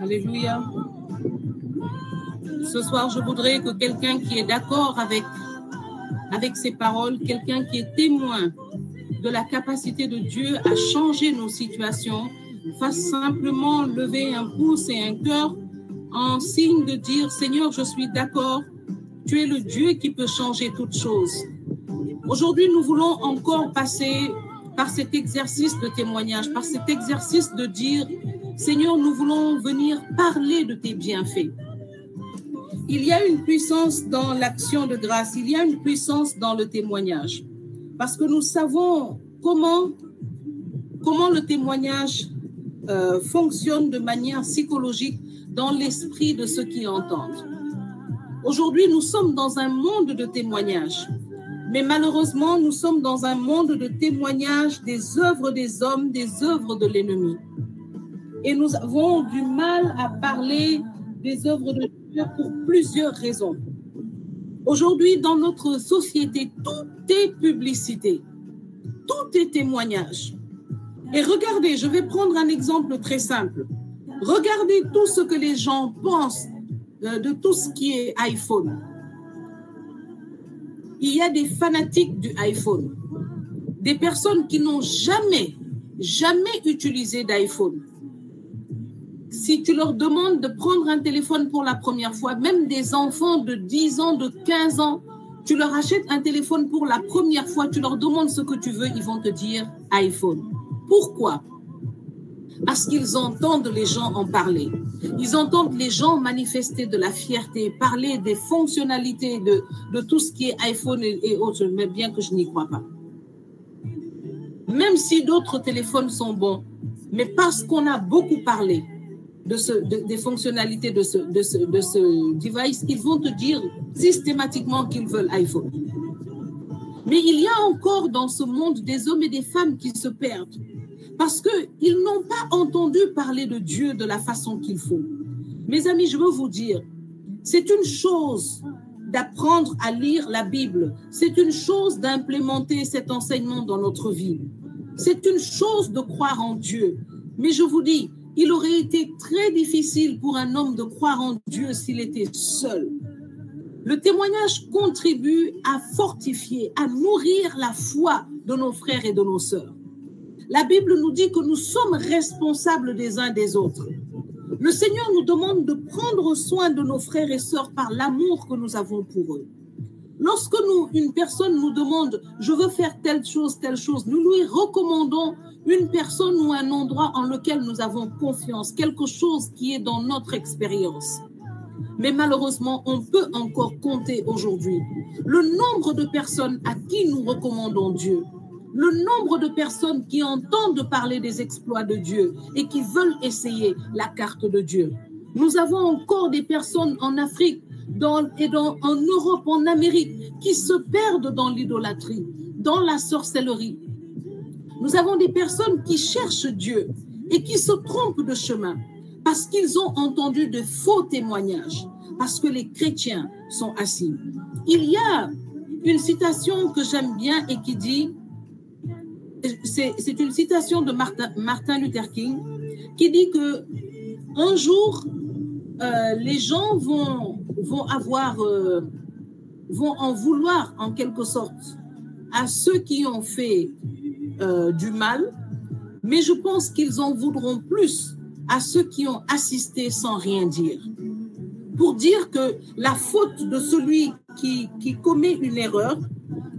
Alléluia. Ce soir, je voudrais que quelqu'un qui est d'accord avec ces paroles, quelqu'un qui est témoin de la capacité de Dieu à changer nos situations, fasse simplement lever un pouce et un cœur en signe de dire « Seigneur, je suis d'accord, tu es le Dieu qui peut changer toutes choses ». Aujourd'hui, nous voulons encore passer par cet exercice de témoignage, par cet exercice de dire « Seigneur, nous voulons venir parler de tes bienfaits ». Il y a une puissance dans l'action de grâce, il y a une puissance dans le témoignage. Parce que nous savons comment le témoignage fonctionne de manière psychologique dans l'esprit de ceux qui entendent. Aujourd'hui, nous sommes dans un monde de témoignage. Mais malheureusement, nous sommes dans un monde de témoignage des œuvres des hommes, des œuvres de l'ennemi. Et nous avons du mal à parler des œuvres de Dieu pour plusieurs raisons. Aujourd'hui, dans notre société, tout est publicité, tout est témoignage. Et regardez, je vais prendre un exemple très simple. Regardez tout ce que les gens pensent de tout ce qui est iPhone. Il y a des fanatiques du iPhone, des personnes qui n'ont jamais utilisé d'iPhone. Si tu leur demandes de prendre un téléphone pour la première fois, même des enfants de 10 ans, de 15 ans, tu leur achètes un téléphone pour la première fois, tu leur demandes ce que tu veux, ils vont te dire iPhone. Pourquoi? Parce qu'ils entendent les gens en parler. Ils entendent les gens manifester de la fierté, parler des fonctionnalités de tout ce qui est iPhone et autres, mais bien que je n'y crois pas. Même si d'autres téléphones sont bons, mais parce qu'on a beaucoup parlé des fonctionnalités de ce device, ils vont te dire systématiquement qu'ils veulent iPhone. Mais il y a encore dans ce monde des hommes et des femmes qui se perdent parce qu'ils n'ont pas entendu parler de Dieu de la façon qu'il faut. Mes amis, je veux vous dire, c'est une chose d'apprendre à lire la Bible, c'est une chose d'implémenter cet enseignement dans notre vie, c'est une chose de croire en Dieu. Mais je vous dis, il aurait été très difficile pour un homme de croire en Dieu s'il était seul. Le témoignage contribue à fortifier, à nourrir la foi de nos frères et de nos sœurs. La Bible nous dit que nous sommes responsables des uns des autres. Le Seigneur nous demande de prendre soin de nos frères et sœurs par l'amour que nous avons pour eux. Lorsque une personne nous demande « je veux faire telle chose », nous lui recommandons une personne ou un endroit en lequel nous avons confiance, quelque chose qui est dans notre expérience. Mais malheureusement, on peut encore compter aujourd'hui le nombre de personnes à qui nous recommandons Dieu, le nombre de personnes qui entendent parler des exploits de Dieu et qui veulent essayer la carte de Dieu. Nous avons encore des personnes en Afrique, en Europe, en Amérique, qui se perdent dans l'idolâtrie, dans la sorcellerie. Nous avons des personnes qui cherchent Dieu et qui se trompent de chemin parce qu'ils ont entendu de faux témoignages, parce que les chrétiens sont assis. Il y a une citation que j'aime bien et qui dit, c'est une citation de Martin Luther King, qui dit que un jour, les gens vont en vouloir en quelque sorte à ceux qui ont fait du mal, mais je pense qu'ils en voudront plus à ceux qui ont assisté sans rien dire. Pour dire que la faute de celui qui commet une erreur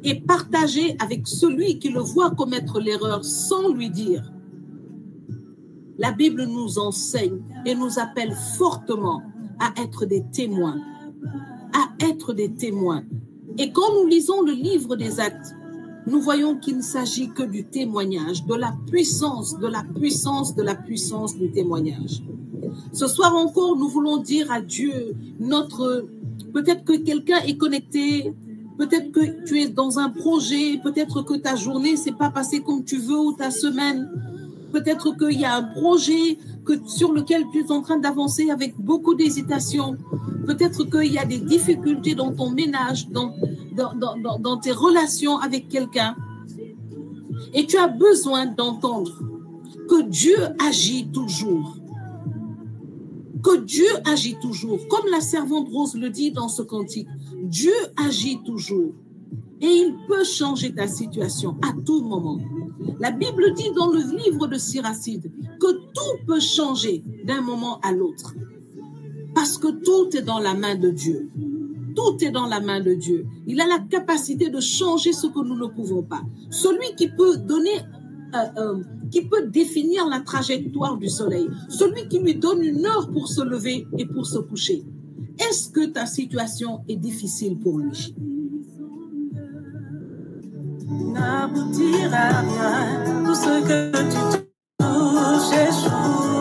est partagée avec celui qui le voit commettre l'erreur sans lui dire. La Bible nous enseigne et nous appelle fortement à être des témoins, Et quand nous lisons le livre des Actes, nous voyons qu'il ne s'agit que du témoignage, de la puissance du témoignage. Ce soir encore, nous voulons dire à Dieu, peut-être que quelqu'un est connecté, peut-être que tu es dans un projet, peut-être que ta journée s'est pas passée comme tu veux ou ta semaine, peut-être qu'il y a un projet sur lequel tu es en train d'avancer avec beaucoup d'hésitation, peut-être qu'il y a des difficultés dans ton ménage, dans tes relations avec quelqu'un, et tu as besoin d'entendre que Dieu agit toujours. que Dieu agit toujours. Comme la servante Rose le dit dans ce cantique, Dieu agit toujours. Et il peut changer ta situation à tout moment. La Bible dit dans le livre de Siracide que tout peut changer d'un moment à l'autre. Parce que tout est dans la main de Dieu. Tout est dans la main de Dieu. Il a la capacité de changer ce que nous ne pouvons pas. Celui qui peut donner, qui peut définir la trajectoire du soleil. Celui qui lui donne une heure pour se lever et pour se coucher. Est-ce que ta situation est difficile pour lui? N'aboutira rien, tout ce que tu touches échoue.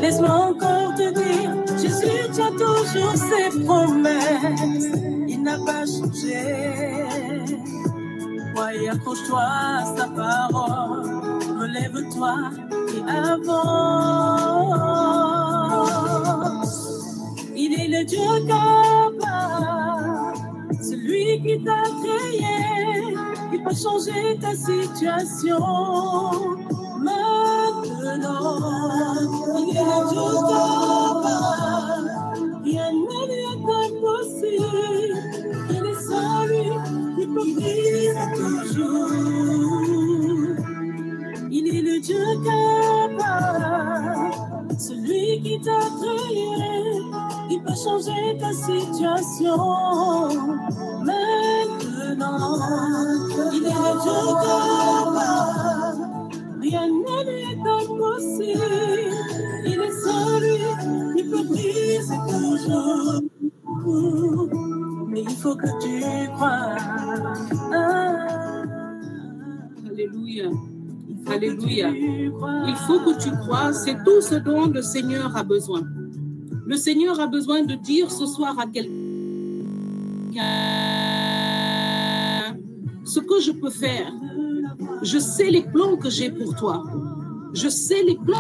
Laisse-moi encore te dire, Jésus tient toujours ses promesses, il n'a pas changé. Ouais, accroche-toi à sa parole, relève-toi et avance. Il est le Dieu capable, celui qui t'a créé, il peut changer ta situation. Maintenant, il est le Dieu capable, rien ne lui est impossible. Il est celui qui peut briser toujours. Il est le Dieu capable, celui qui t'a créé, il peut changer ta situation. Maintenant, il est le Dieu capable, rien ne lui est impossible. Il est celui qui peut briser toujours. Mais il faut que tu crois. Alléluia. Alléluia. Il faut que tu crois, c'est tout ce dont le Seigneur a besoin. Le Seigneur a besoin de dire ce soir à quelqu'un ce que je peux faire. Je sais les plans que j'ai pour toi. Je sais les plans.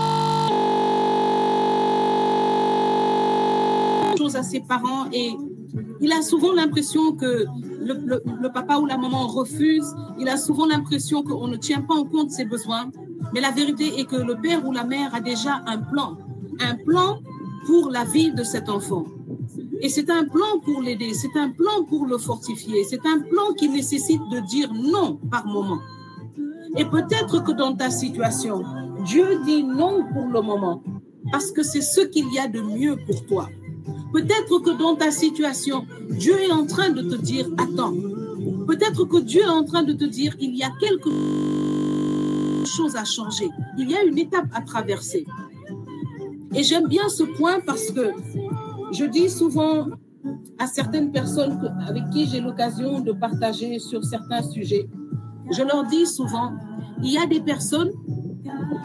Chose à ses parents et il a souvent l'impression que le papa ou la maman refuse. Il a souvent l'impression qu'on ne tient pas en compte ses besoins. Mais la vérité est que le père ou la mère a déjà un plan pour la vie de cet enfant. Et c'est un plan pour l'aider, c'est un plan pour le fortifier, c'est un plan qui nécessite de dire non par moment. Et peut-être que dans ta situation, Dieu dit non pour le moment, parce que c'est ce qu'il y a de mieux pour toi. Peut-être que dans ta situation, Dieu est en train de te dire « Attends ». Peut-être que Dieu est en train de te dire « Il y a quelque chose à changer, il y a une étape à traverser ». Et j'aime bien ce point parce que je dis souvent à certaines personnes avec qui j'ai l'occasion de partager sur certains sujets, je leur dis souvent, il y a des personnes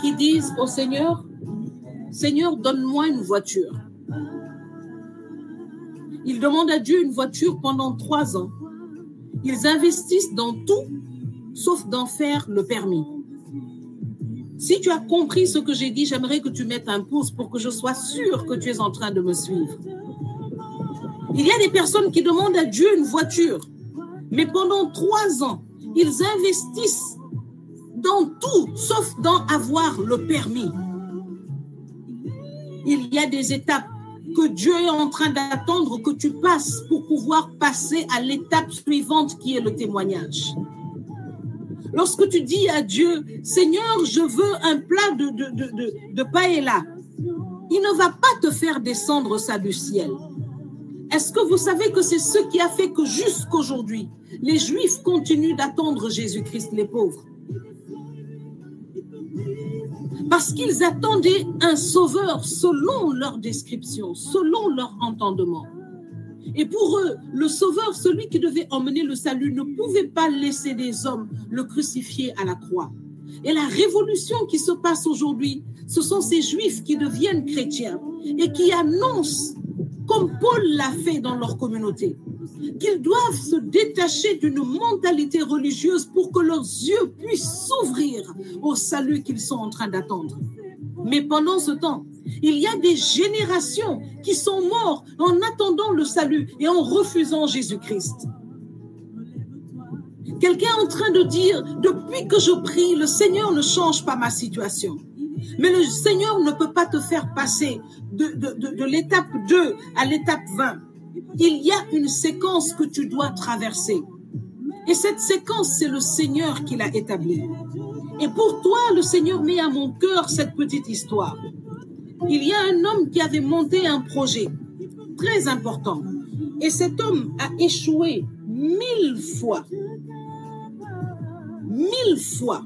qui disent au Seigneur, « Seigneur, donne-moi une voiture ». Ils demandent à Dieu une voiture pendant 3 ans. Ils investissent dans tout, sauf d'en faire le permis. Si tu as compris ce que j'ai dit, j'aimerais que tu mettes un pouce pour que je sois sûre que tu es en train de me suivre. Il y a des personnes qui demandent à Dieu une voiture, mais pendant 3 ans, ils investissent dans tout, sauf dans avoir le permis. Il y a des étapes que Dieu est en train d'attendre que tu passes pour pouvoir passer à l'étape suivante qui est le témoignage. Lorsque tu dis à Dieu, Seigneur, je veux un plat de paella, il ne va pas te faire descendre ça du ciel. Est-ce que vous savez que c'est ce qui a fait que jusqu'aujourd'hui, les Juifs continuent d'attendre Jésus-Christ, les pauvres? Parce qu'ils attendaient un sauveur selon leur description, selon leur entendement. Et pour eux, le sauveur, celui qui devait emmener le salut, ne pouvait pas laisser des hommes le crucifier à la croix. Et la révolution qui se passe aujourd'hui, ce sont ces Juifs qui deviennent chrétiens et qui annoncent, comme Paul l'a fait dans leur communauté, qu'ils doivent se détacher d'une mentalité religieuse pour que leurs yeux puissent s'ouvrir au salut qu'ils sont en train d'attendre. Mais pendant ce temps, il y a des générations qui sont mortes en attendant le salut et en refusant Jésus-Christ. Quelqu'un est en train de dire, depuis que je prie, le Seigneur ne change pas ma situation. Mais le Seigneur ne peut pas te faire passer de l'étape 2 à l'étape 20. Il y a une séquence que tu dois traverser. Et cette séquence, c'est le Seigneur qui l'a établie. Et pour toi, le Seigneur met à mon cœur cette petite histoire. Il y a un homme qui avait monté un projet très important. Et cet homme a échoué 1000 fois. 1000 fois.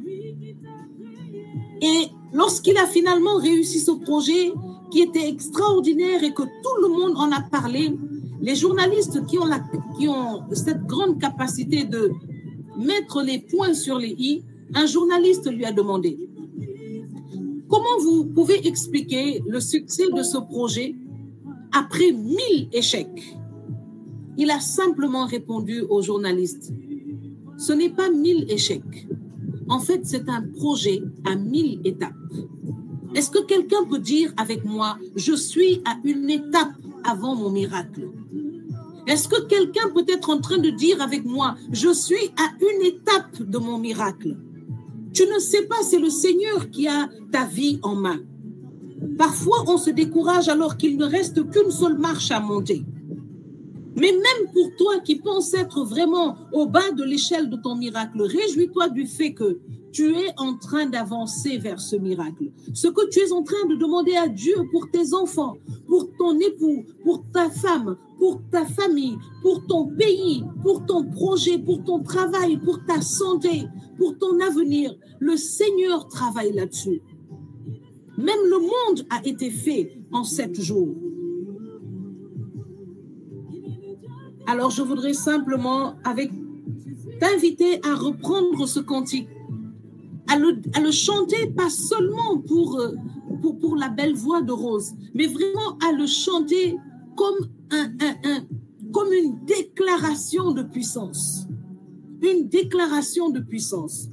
Et lorsqu'il a finalement réussi ce projet qui était extraordinaire et que tout le monde en a parlé, les journalistes qui ont cette grande capacité de mettre les points sur les i, un journaliste lui a demandé « Comment vous pouvez expliquer le succès de ce projet après 1000 échecs ?» Il a simplement répondu au journaliste « Ce n'est pas 1000 échecs. En fait, c'est un projet à 1000 étapes. » Est-ce que quelqu'un peut dire avec moi « Je suis à une étape avant mon miracle » ? Est-ce que quelqu'un peut être en train de dire avec moi « Je suis à une étape de mon miracle » ? Tu ne sais pas, c'est le Seigneur qui a ta vie en main. Parfois, on se décourage alors qu'il ne reste qu'une seule marche à monter. Mais même pour toi qui penses être vraiment au bas de l'échelle de ton miracle, réjouis-toi du fait que tu es en train d'avancer vers ce miracle. Ce que tu es en train de demander à Dieu pour tes enfants, pour ton époux, pour ta femme, pour ta famille, pour ton pays, pour ton projet, pour ton travail, pour ta santé, pour ton avenir, le Seigneur travaille là-dessus. Même le monde a été fait en 7 jours. Alors, je voudrais simplement t'inviter à reprendre ce cantique, à le chanter, pas seulement pour la belle voix de Rose, mais vraiment à le chanter comme comme une déclaration de puissance. Une déclaration de puissance.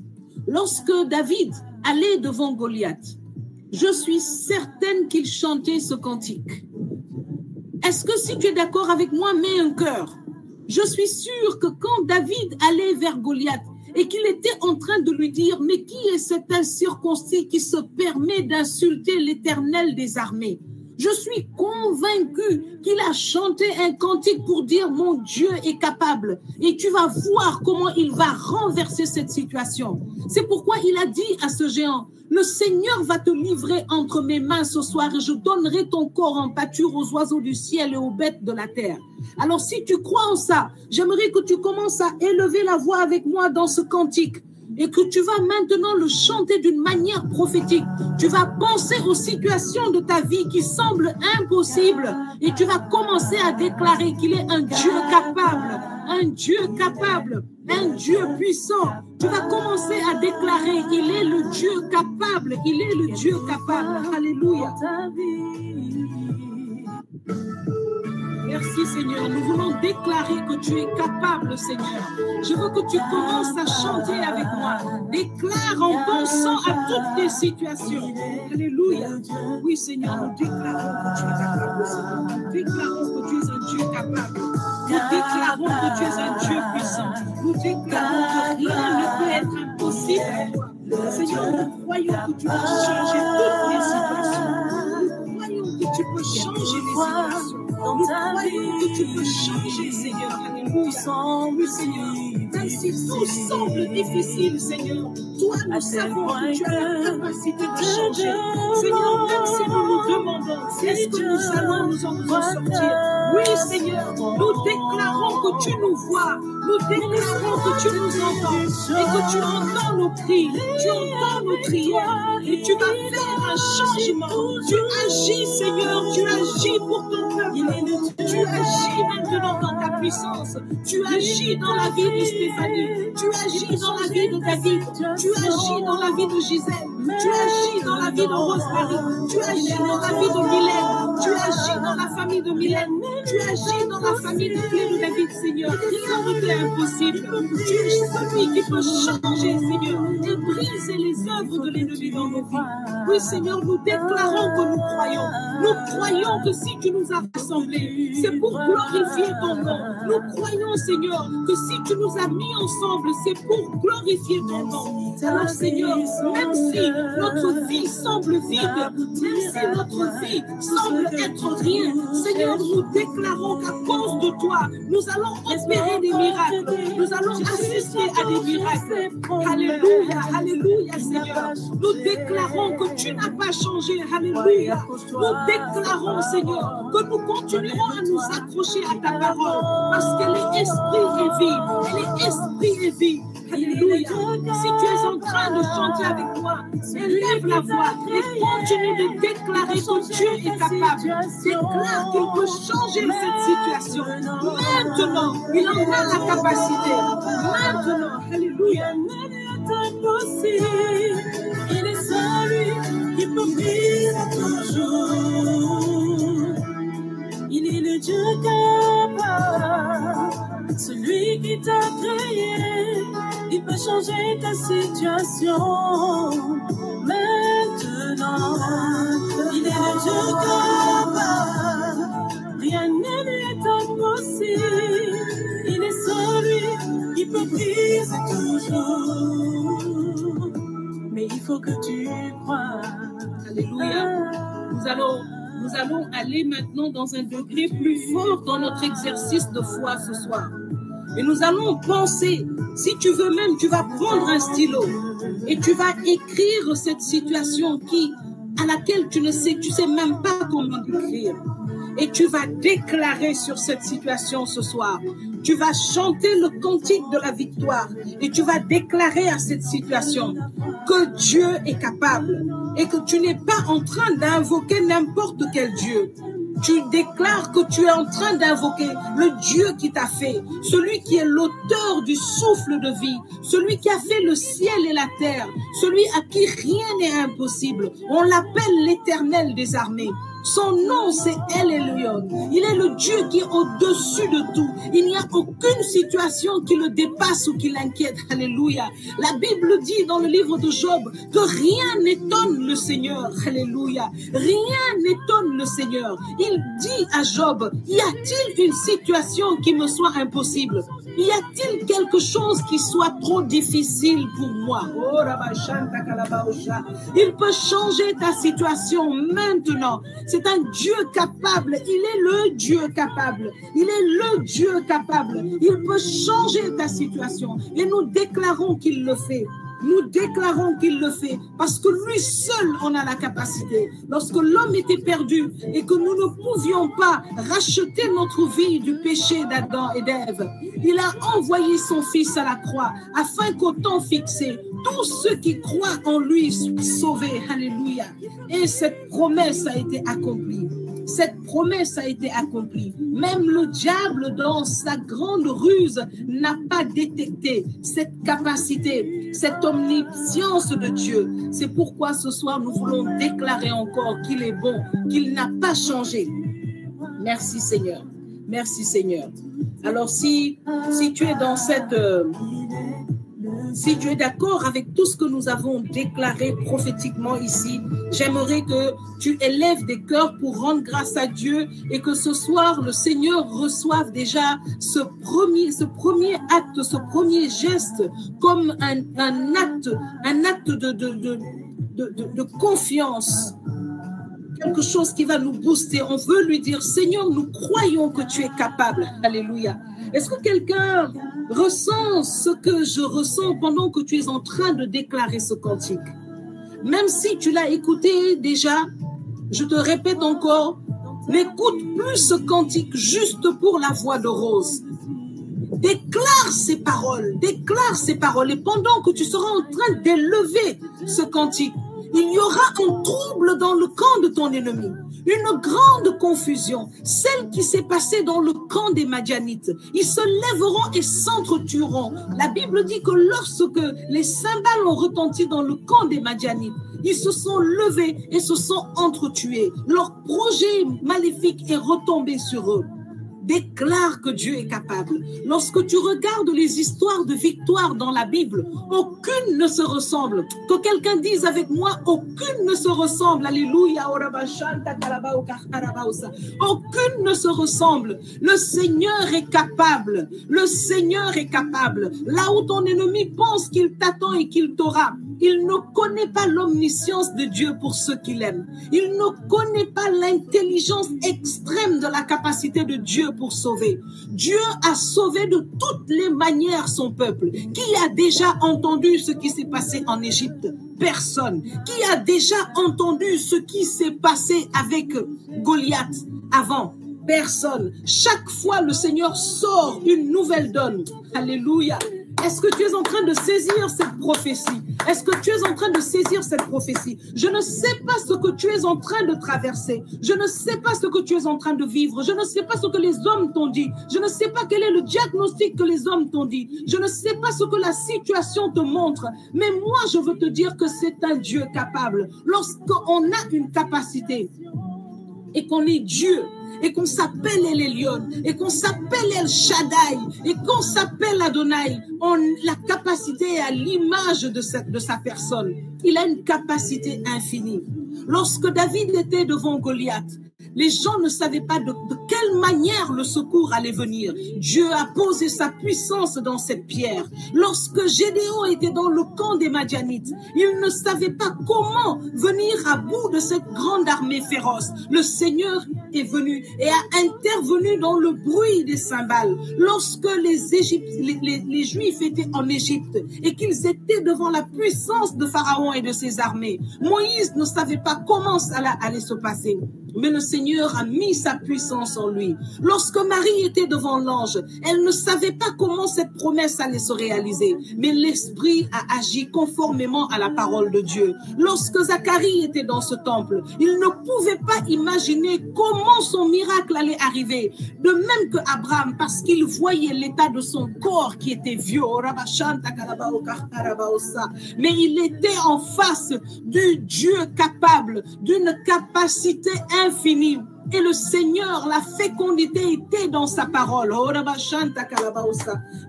Lorsque David allait devant Goliath, je suis certaine qu'il chantait ce cantique. Est-ce que si tu es d'accord avec moi, mets un cœur. Je suis sûre que quand David allait vers Goliath et qu'il était en train de lui dire « Mais qui est cet incirconcis qui se permet d'insulter l'Éternel des armées ?» Je suis convaincue qu'il a chanté un cantique pour dire « Mon Dieu est capable » et tu vas voir comment il va renverser cette situation. C'est pourquoi il a dit à ce géant « Le Seigneur va te livrer entre mes mains ce soir et je donnerai ton corps en pâture aux oiseaux du ciel et aux bêtes de la terre. » Alors si tu crois en ça, j'aimerais que tu commences à élever la voix avec moi dans ce cantique et que tu vas maintenant le chanter d'une manière prophétique. Tu vas penser aux situations de ta vie qui semblent impossibles et tu vas commencer à déclarer qu'il est un Dieu capable, un Dieu capable, un Dieu puissant. Tu vas commencer à déclarer qu'il est le Dieu capable, il est le Dieu capable. Alléluia. Merci Seigneur, nous voulons déclarer que tu es capable Seigneur. Je veux que tu commences à chanter avec moi. Déclare en pensant à toutes tes situations. Alléluia. Oui Seigneur, nous déclarons que tu es capable Seigneur. Nous déclarons que tu es un Dieu capable. Nous déclarons que tu es un Dieu puissant. Nous déclarons que rien ne peut être impossible pour toi. Seigneur, nous croyons que tu peux changer toutes les situations. Nous croyons que tu peux changer les situations. Nous croyons que tu peux changer, Seigneur. Alléluia. Oui, Seigneur. Même si tout semble difficile, Seigneur, toi, nous savons que tu as la capacité de changer. Seigneur, même si nous nous demandons, est-ce que nous allons nous en sortir? Oui, Seigneur, nous déclarons que tu nous vois. Nous déclarons que tu nous entends et que tu entends nos cris, tu entends nos prières et tu vas faire un changement. Tu agis, Seigneur, tu agis pour ton peuple. Tu agis maintenant dans ta puissance. Tu agis dans la vie de Stéphanie. Tu agis dans la vie de David. Tu agis dans la vie de Gisèle. Tu agis dans la vie de Rosemary. Tu agis dans la vie de Mylène. Tu agis dans la famille de Mylène. Tu agis dans la famille de Clé de David, Seigneur. Rien ne t'est impossible. Tu es celui qui peut changer, Seigneur, et briser les œuvres de l'ennemi dans nos vies. Oui, Seigneur, nous déclarons que nous croyons. Nous croyons que si tu nous as rassemblés, c'est pour glorifier ton nom. Nous croyons, Seigneur, que si tu nous as mis ensemble, c'est pour glorifier ton nom. Alors, Seigneur, même si notre vie semble vide, même si notre vie semble être rien, Seigneur, nous déclarons qu'à cause de toi, nous allons opérer des miracles, nous allons assister à des miracles. Alléluia, alléluia, Seigneur. Nous déclarons que tu n'as pas changé. Alléluia. Nous déclarons, Seigneur, que nous continuerons à nous accrocher à ta parole parce qu'elle est esprit et vie. Elle est esprit et vie. Alléluia. Si tu es en train de chanter avec moi, élève la voix et continue de déclarer que Dieu est capable. Déclare qu'il peut changer cette situation. Maintenant, il en a la capacité. Maintenant, alléluia. Il est celui qui peut vivre toujours. Il est le Dieu capable, celui qui t'a créé. Il peut changer ta situation maintenant. Il est le Dieu capable, rien ne lui est impossible. Il est celui qui peut briser toujours. Mais il faut que tu crois. Alléluia. Nous allons aller maintenant dans un degré plus fort dans notre exercice de foi ce soir. Et nous allons penser, si tu veux même, tu vas prendre un stylo et tu vas écrire cette situation à laquelle tu sais même pas comment écrire. Et tu vas déclarer sur cette situation ce soir. Tu vas chanter le cantique de la victoire et tu vas déclarer à cette situation que Dieu est capable et que tu n'es pas en train d'invoquer n'importe quel Dieu. Tu déclares que tu es en train d'invoquer le Dieu qui t'a fait, celui qui est l'auteur du souffle de vie, celui qui a fait le ciel et la terre, celui à qui rien n'est impossible. On l'appelle l'Éternel des armées. Son nom, c'est El Elyon. Il est le Dieu qui est au-dessus de tout. Il n'y a aucune situation qui le dépasse ou qui l'inquiète. Alléluia. La Bible dit dans le livre de Job que rien n'étonne le Seigneur. Alléluia. Rien n'étonne le Seigneur. Il dit à Job, y a-t-il une situation qui me soit impossible? Y a-t-il quelque chose qui soit trop difficile pour moi? Il peut changer ta situation maintenant. C'est un Dieu capable. Il est le Dieu capable. Il est le Dieu capable. Il peut changer ta situation. Et nous déclarons qu'il le fait. Nous déclarons qu'il le fait parce que lui seul en a la capacité. Lorsque l'homme était perdu et que nous ne pouvions pas racheter notre vie du péché d'Adam et d'Ève, il a envoyé son fils à la croix afin qu'au temps fixé, tous ceux qui croient en lui soient sauvés. Alléluia. Et cette promesse a été accomplie. Cette promesse a été accomplie. Même le diable, dans sa grande ruse, n'a pas détecté cette capacité, cette omniscience de Dieu. C'est pourquoi ce soir, nous voulons déclarer encore qu'il est bon, qu'il n'a pas changé. Merci Seigneur. Merci Seigneur. Alors si tu es dans cette... si tu es d'accord avec tout ce que nous avons déclaré prophétiquement ici, j'aimerais que tu élèves des cœurs pour rendre grâce à Dieu et que ce soir, le Seigneur reçoive déjà ce premier acte, ce premier geste comme un acte de confiance. Quelque chose qui va nous booster. On veut lui dire, Seigneur, nous croyons que tu es capable. Alléluia. Est-ce que quelqu'un ressent ce que je ressens pendant que tu es en train de déclarer ce cantique? Même si tu l'as écouté déjà, je te répète encore, n'écoute plus ce cantique juste pour la voix de Rose. Déclare ces paroles. Et pendant que tu seras en train d'élever ce cantique, il y aura un trouble dans le camp de ton ennemi, une grande confusion, celle qui s'est passée dans le camp des Madianites. Ils se lèveront et s'entretueront. La Bible dit que lorsque les cymbales ont retenti dans le camp des Madianites, ils se sont levés et se sont entretués. Leur projet maléfique est retombé sur eux. déclare que Dieu est capable. Lorsque tu regardes les histoires de victoire dans la Bible, aucune ne se ressemble. Que quelqu'un dise avec moi, aucune ne se ressemble. Alléluia. Aucune ne se ressemble. Le Seigneur est capable. Le Seigneur est capable. Là où ton ennemi pense qu'il t'attend et qu'il t'aura, il ne connaît pas l'omniscience de Dieu pour ceux qu'il aime. Il ne connaît pas l'intelligence extrême de la capacité de Dieu pour sauver. Dieu a sauvé de toutes les manières son peuple. Qui a déjà entendu ce qui s'est passé en Égypte? Personne. Qui a déjà entendu ce qui s'est passé avec Goliath avant? Personne. Chaque fois, le Seigneur sort une nouvelle donne. Alléluia. Est-ce que tu es en train de saisir cette prophétie? Est-ce que tu es en train de saisir cette prophétie? Je ne sais pas ce que tu es en train de traverser. Je ne sais pas ce que tu es en train de vivre. Je ne sais pas ce que les hommes t'ont dit. Je ne sais pas quel est le diagnostic que les hommes t'ont dit. Je ne sais pas ce que la situation te montre. Mais moi, je veux te dire que c'est un Dieu capable. Lorsqu'on a une capacité et qu'on est Dieu, et qu'on s'appelle El Elyon, et qu'on s'appelle El Shaddai, et qu'on s'appelle Adonai, la capacité est à l'image de sa personne. Il a une capacité infinie. Lorsque David était devant Goliath, les gens ne savaient pas de quelle manière le secours allait venir. Dieu a posé sa puissance dans cette pierre. Lorsque Gédéon était dans le camp des Madianites, il ne savait pas comment venir à bout de cette grande armée féroce. Le Seigneur est venu et a intervenu dans le bruit des cymbales. Lorsque les Juifs étaient en Égypte et qu'ils étaient devant la puissance de Pharaon et de ses armées, Moïse ne savait pas comment ça allait se passer. Mais le Seigneur a mis sa puissance en lui. Lorsque Marie était devant l'ange, elle ne savait pas comment cette promesse allait se réaliser. Mais l'Esprit a agi conformément à la parole de Dieu. Lorsque Zacharie était dans ce temple, il ne pouvait pas imaginer comment son miracle allait arriver. De même que Abraham, parce qu'il voyait l'état de son corps qui était vieux. Mais il était en face du Dieu capable, d'une capacité infinie. Et le Seigneur, la fécondité était dans sa parole.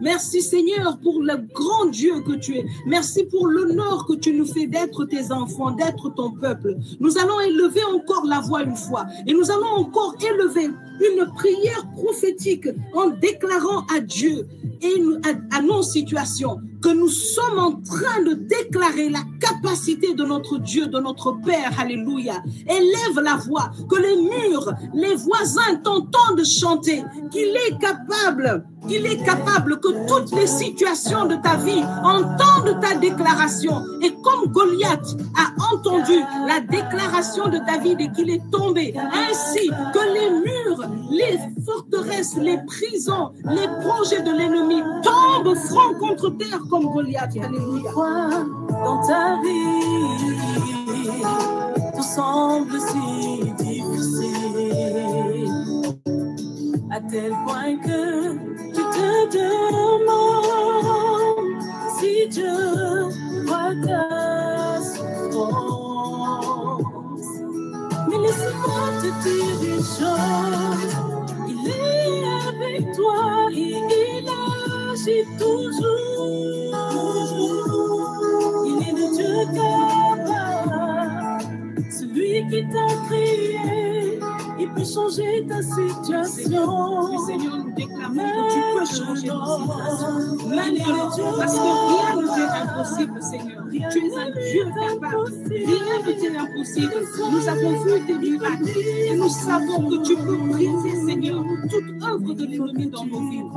Merci Seigneur pour le grand Dieu que tu es. Merci pour l'honneur que tu nous fais d'être tes enfants, d'être ton peuple. Nous allons élever encore la voix une fois. Et nous allons encore élever une prière prophétique en déclarant à Dieu et à nos situations que nous sommes en train de déclarer la capacité de notre Dieu, de notre Père. Alléluia. Élève la voix, que les murs, les voisins t'entendent chanter, qu'il est capable, que toutes les situations de ta vie entendent ta déclaration. Et comme Goliath a entendu la déclaration de David et qu'il est tombé, ainsi que les murs, les forteresses, les prisons, les projets de l'ennemi tombent front contre terre comme Goliath. Alléluia. Dans ta vie, tout semble si difficile, à tel point que tu te demandes si Dieu voit ta souffrance. Mais laisse-moi te dire une chose, il est avec toi et il agit toujours. Il est le Dieu capable, celui qui t'a créé, il peut changer ta situation. Le Seigneur nous déclare que tu peux changer ta situation. Maintenant, parce que rien ne t'est impossible, Seigneur. Tu es un Dieu capable. Rien ne t'est impossible. Nous avons vu tes miracles et nous savons que tu peux briser, Seigneur, toute œuvre de l'ennemi dans nos vies.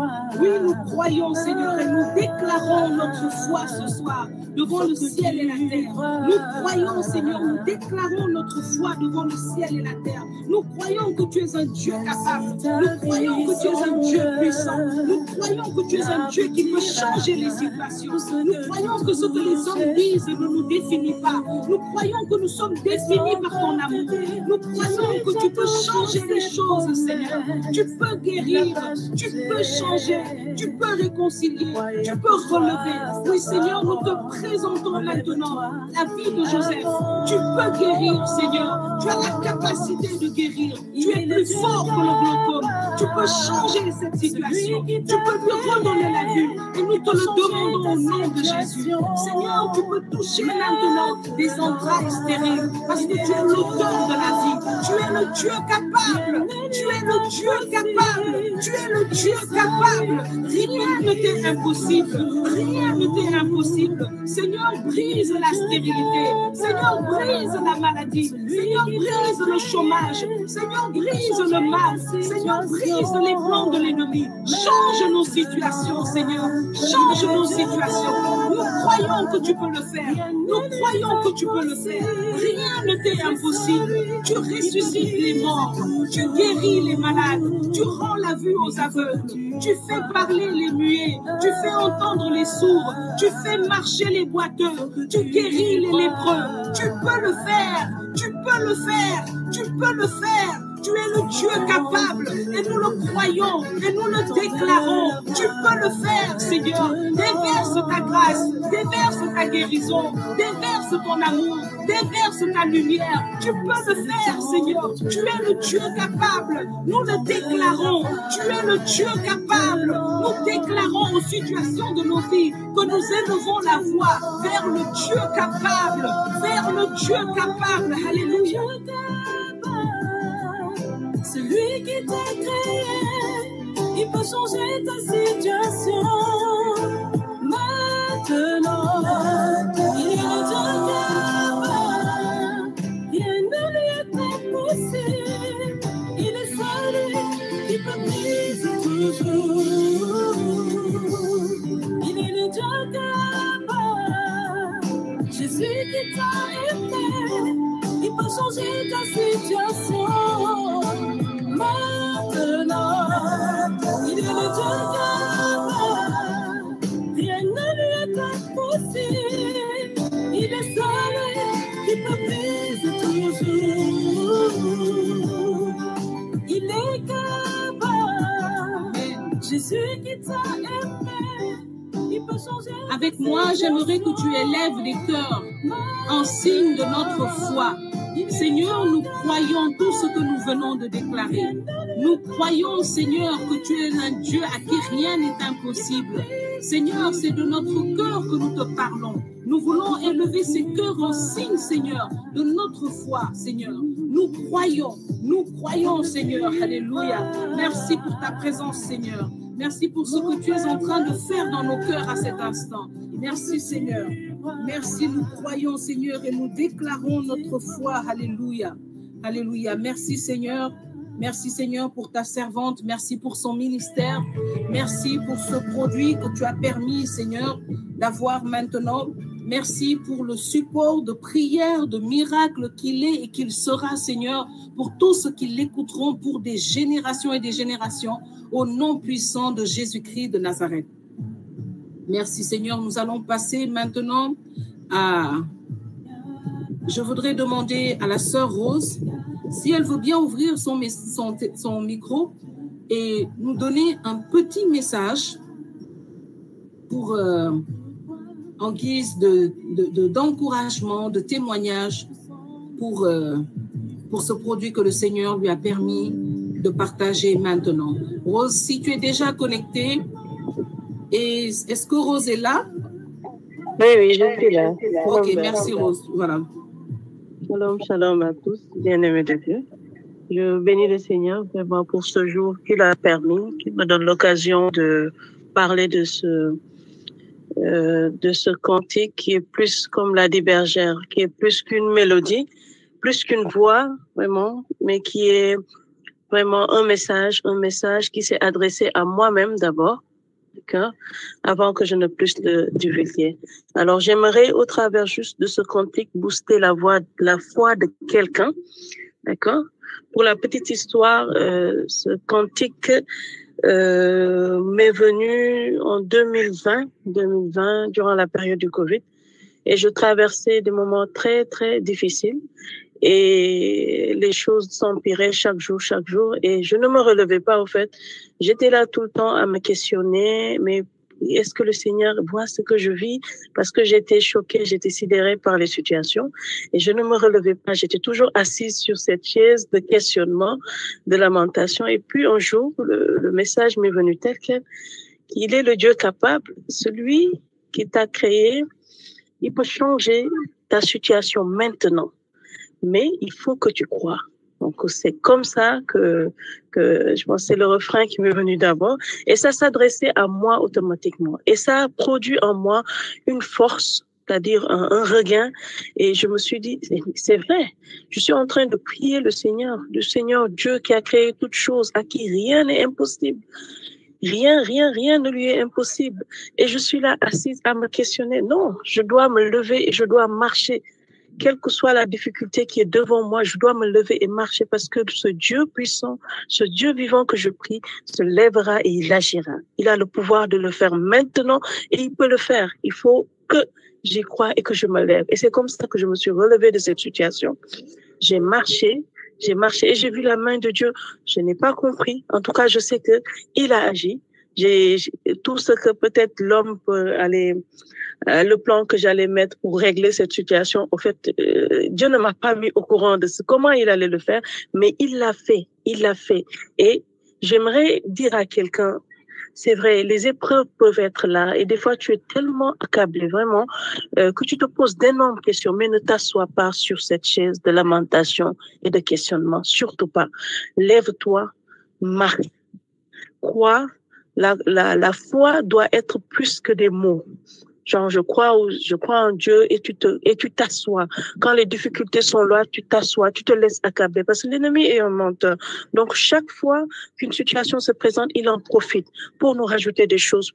Oui, nous croyons, Seigneur, et nous déclarons notre foi ce soir devant le ciel et la terre. Nous croyons, Seigneur, nous déclarons notre foi devant le ciel et la terre. Nous croyons que tu es un Dieu capable. Nous croyons que tu es un Dieu puissant. Nous croyons que tu es un Dieu qui peut changer les situations. Nous croyons que ce que les hommes disent ne nous définit pas. Nous croyons que nous sommes définis par ton amour. Nous croyons que tu peux changer les choses, Seigneur. Tu peux guérir, tu peux changer, tu peux réconcilier, tu peux relever. Oui, Seigneur, nous te présentons maintenant la vie de Joseph. Tu peux guérir, Seigneur. Tu as la capacité de guérir. Tu es plus fort que le glaucome. Tu peux changer cette situation. Tu peux lui redonner la vue. Et nous te le demandons au nom de Jésus. Seigneur, tu peux toucher maintenant des entrailles stériles parce que tu es l'auteur de la vie. Tu es le Dieu capable. Tu es le Dieu capable. Tu es le Dieu capable. Rien ne t'est impossible. Rien ne t'est impossible. Seigneur, brise la stérilité. Seigneur, brise la maladie. Seigneur, brise le chômage. Seigneur, brise le mal. Seigneur, brise les plans de l'ennemi. Change nos situations, Seigneur. Change nos situations. Nous croyons que tu peux le faire. Nous croyons que tu peux le faire. Rien ne t'est impossible. Tu ressuscites les morts. Tu guéris les malades. Tu rends la vue aux aveugles. Tu fais parler les muets. Tu fais entendre les sourds. Tu fais marcher les boiteux. Tu guéris les lépreux. Tu peux le faire. Tu peux le faire. Tu peux le faire. Tu es le Dieu capable et nous le croyons et nous le déclarons. Tu peux le faire, Seigneur. Déverse ta grâce, déverse ta guérison, déverse ton amour, déverse ta lumière. Tu peux le faire, Seigneur. Tu es le Dieu capable. Nous le déclarons. Tu es le Dieu capable. Nous déclarons aux situations de nos vies que nous élevons la voix vers le Dieu capable, vers le Dieu capable. Alléluia. Celui qui t'a créé, il peut changer ta situation. Maintenant, il est le Dieu capable. Rien ne lui est impossible. Il est celui qui peut briser toujours. Il est le Dieu capable. Jésus qui t'a aimé, il peut changer ta situation. Maintenant, il est le Dieu capable. Rien ne lui est impossible. Il est celui qui peut briser toujours. Il est capable. Jésus qui t'a aimé, il peut changer. Avec moi, j'aimerais que tu élèves les cœurs en signe de notre foi. Seigneur, nous croyons tout ce que nous venons de déclarer. Nous croyons, Seigneur, que tu es un Dieu à qui rien n'est impossible. Seigneur, c'est de notre cœur que nous te parlons. Nous voulons élever ces cœurs en signe, Seigneur, de notre foi, Seigneur. Nous croyons, Seigneur. Alléluia. Merci pour ta présence, Seigneur. Merci pour ce que tu es en train de faire dans nos cœurs à cet instant. Merci, Seigneur. Merci, nous croyons, Seigneur, et nous déclarons notre foi. Alléluia. Alléluia. Merci, Seigneur. Merci, Seigneur, pour ta servante. Merci pour son ministère. Merci pour ce produit que tu as permis, Seigneur, d'avoir maintenant. Merci pour le support de prière, de miracle qu'il est et qu'il sera, Seigneur, pour tous ceux qui l'écouteront pour des générations et des générations, au nom puissant de Jésus-Christ de Nazareth. Merci, Seigneur. Nous allons passer maintenant à... Je voudrais demander à la sœur Rose si elle veut bien ouvrir son micro et nous donner un petit message pour, en guise d'encouragement, de témoignage pour ce produit que le Seigneur lui a permis de partager maintenant. Rose, si tu es déjà connectée, est-ce que Rose est là? Oui, je suis là. Ok, merci Rose. Voilà. Shalom, shalom à tous, bien-aimés de Dieu. Je bénis le Seigneur vraiment pour ce jour qu'il a permis, qu'il me donne l'occasion de parler de ce cantique qui est plus, comme l'a dit Bergère, qui est plus qu'une mélodie, plus qu'une voix, vraiment, mais qui est vraiment un message qui s'est adressé à moi-même d'abord, d'accord, avant que je ne puisse le divulguer. Alors, j'aimerais, au travers juste de ce cantique, booster la foi de quelqu'un, d'accord. Pour la petite histoire, ce cantique m'est venu en 2020, durant la période du Covid, et je traversais des moments très, très difficiles. Et les choses s'empiraient chaque jour, et je ne me relevais pas, au fait. J'étais là tout le temps à me questionner, mais Est-ce que le Seigneur voit ce que je vis? Parce que j'étais choquée, j'étais sidérée par les situations et je ne me relevais pas. J'étais toujours assise sur cette chaise de questionnement, de lamentation. Et puis un jour, le message m'est venu tel quel. Il est le Dieu capable, celui qui t'a créé. Il peut changer ta situation maintenant, mais il faut que tu crois. Donc, c'est comme ça que je pense que c'est le refrain qui m'est venu d'abord. Et ça s'adressait à moi automatiquement. Et ça a produit en moi une force, c'est-à-dire un regain. Et je me suis dit, c'est vrai, je suis en train de prier le Seigneur Dieu qui a créé toutes choses, à qui rien n'est impossible. Rien ne lui est impossible. Et je suis là assise à me questionner. Non, je dois me lever et je dois marcher. Quelle que soit la difficulté qui est devant moi, je dois me lever et marcher parce que ce Dieu puissant, ce Dieu vivant que je prie, se lèvera et il agira. Il a le pouvoir de le faire maintenant et il peut le faire. Il faut que j'y croie et que je me lève. Et c'est comme ça que je me suis relevée de cette situation. J'ai marché et j'ai vu la main de Dieu. Je n'ai pas compris. En tout cas, je sais que il a agi. J'ai tout ce que peut-être l'homme peut aller, le plan que j'allais mettre pour régler cette situation. Au fait, Dieu ne m'a pas mis au courant de comment il allait le faire, mais il l'a fait. Et j'aimerais dire à quelqu'un, c'est vrai, les épreuves peuvent être là et des fois tu es tellement accablé vraiment que tu te poses d'énormes questions, mais ne t'assois pas sur cette chaise de lamentation et de questionnement, surtout pas. Lève-toi, marche, crois. La foi doit être plus que des mots. Genre, je crois en Dieu et tu t'assois. Quand les difficultés sont là, tu t'assois, tu te laisses accabler parce que l'ennemi est un menteur. Donc, chaque fois qu'une situation se présente, il en profite pour nous rajouter des choses,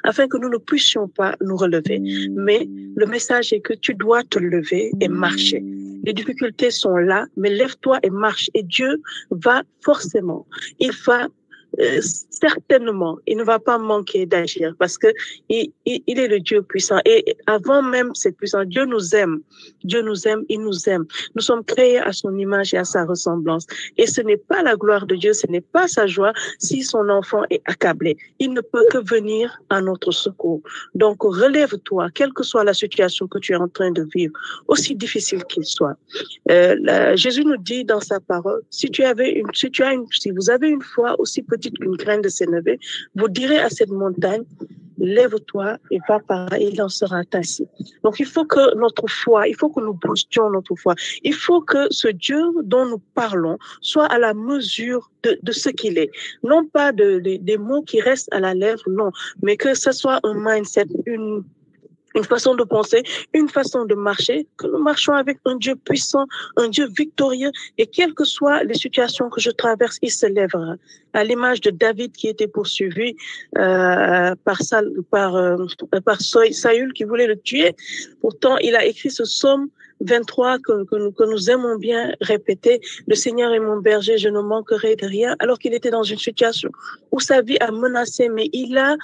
afin que nous ne puissions pas nous relever. Mais le message est que tu dois te lever et marcher. Les difficultés sont là, mais lève-toi et marche. Et Dieu va forcément, certainement, il ne va pas manquer d'agir parce que il est le Dieu puissant. Et avant même cette puissance, Dieu nous aime, il nous aime. Nous sommes créés à son image et à sa ressemblance. Et ce n'est pas la gloire de Dieu, ce n'est pas sa joie si son enfant est accablé. Il ne peut que venir à notre secours. Donc, relève-toi, quelle que soit la situation que tu es en train de vivre, aussi difficile qu'il soit. Jésus nous dit dans sa parole, si vous avez une foi aussi petite qu'une graine de sénévé, vous direz à cette montagne, lève-toi et va par là, et il en sera ainsi. Donc, il faut que nous boostions notre foi. Il faut que ce Dieu dont nous parlons soit à la mesure de ce qu'il est. Non pas des mots qui restent à la lèvre, non, mais que ce soit un mindset, une façon de penser, une façon de marcher, que nous marchons avec un Dieu puissant, un Dieu victorieux, et quelles que soient les situations que je traverse, il se lèvera. À l'image de David qui était poursuivi par Saül qui voulait le tuer. Pourtant, il a écrit ce psaume 23 que nous aimons bien répéter. Le Seigneur est mon berger, je ne manquerai de rien, alors qu'il était dans une situation où sa vie a menacé, mais il a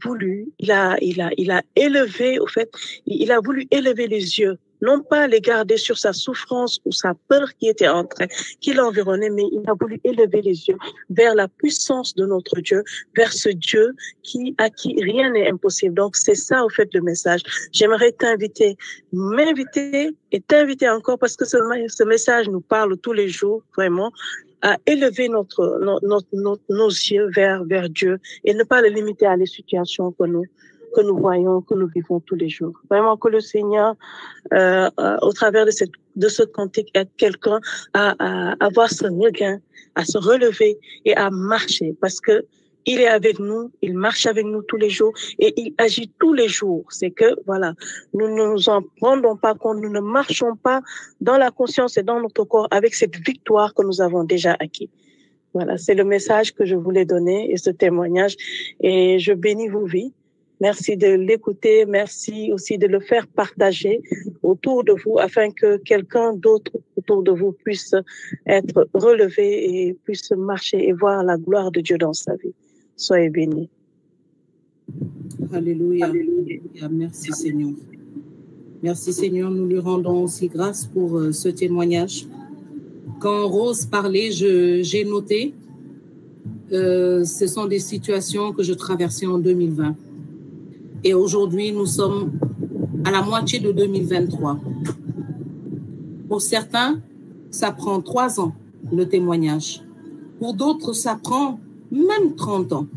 voulu élever les yeux, non pas les garder sur sa souffrance ou sa peur qui l'environnait, mais il a voulu élever les yeux vers la puissance de notre Dieu, vers ce Dieu à qui rien n'est impossible. Donc, c'est ça, au fait, le message. J'aimerais m'inviter et t'inviter encore parce que ce message nous parle tous les jours, vraiment, à élever nos yeux vers Dieu et ne pas le limiter à les situations que nous voyons, que nous vivons tous les jours. Vraiment que le Seigneur, au travers de ce cantique, aide quelqu'un à avoir ce regain, à se relever et à marcher parce que il est avec nous, il marche avec nous tous les jours et il agit tous les jours. C'est que, voilà, nous ne nous en rendons pas compte, nous ne marchons pas dans la conscience et dans notre corps avec cette victoire que nous avons déjà acquis. Voilà, c'est le message que je voulais donner et ce témoignage. Et je bénis vos vies. Merci de l'écouter. Merci aussi de le faire partager autour de vous afin que quelqu'un d'autre autour de vous puisse être relevé et puisse marcher et voir la gloire de Dieu dans sa vie. Soyez bénis. Alléluia. Alléluia. Merci Seigneur. Merci Seigneur. Nous lui rendons aussi grâce pour ce témoignage. Quand Rose parlait, j'ai noté ce sont des situations que je traversais en 2020. Et aujourd'hui, nous sommes à la moitié de 2023. Pour certains, ça prend 3 ans, le témoignage. Pour d'autres, ça prend même 30 ans.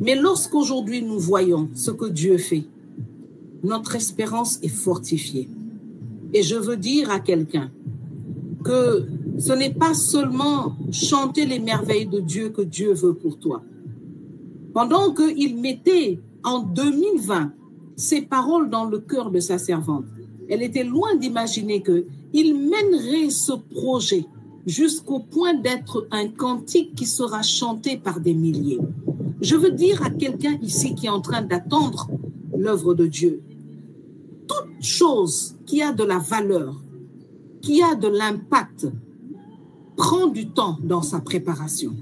Mais lorsqu'aujourd'hui nous voyons ce que Dieu fait, notre espérance est fortifiée. Et je veux dire à quelqu'un que ce n'est pas seulement chanter les merveilles de Dieu que Dieu veut pour toi. Pendant qu'il mettait en 2020 ces paroles dans le cœur de sa servante, elle était loin d'imaginer qu'il mènerait ce projet jusqu'au point d'être un cantique qui sera chanté par des milliers. Je veux dire à quelqu'un ici qui est en train d'attendre l'œuvre de Dieu, toute chose qui a de la valeur, qui a de l'impact, prend du temps dans sa préparation.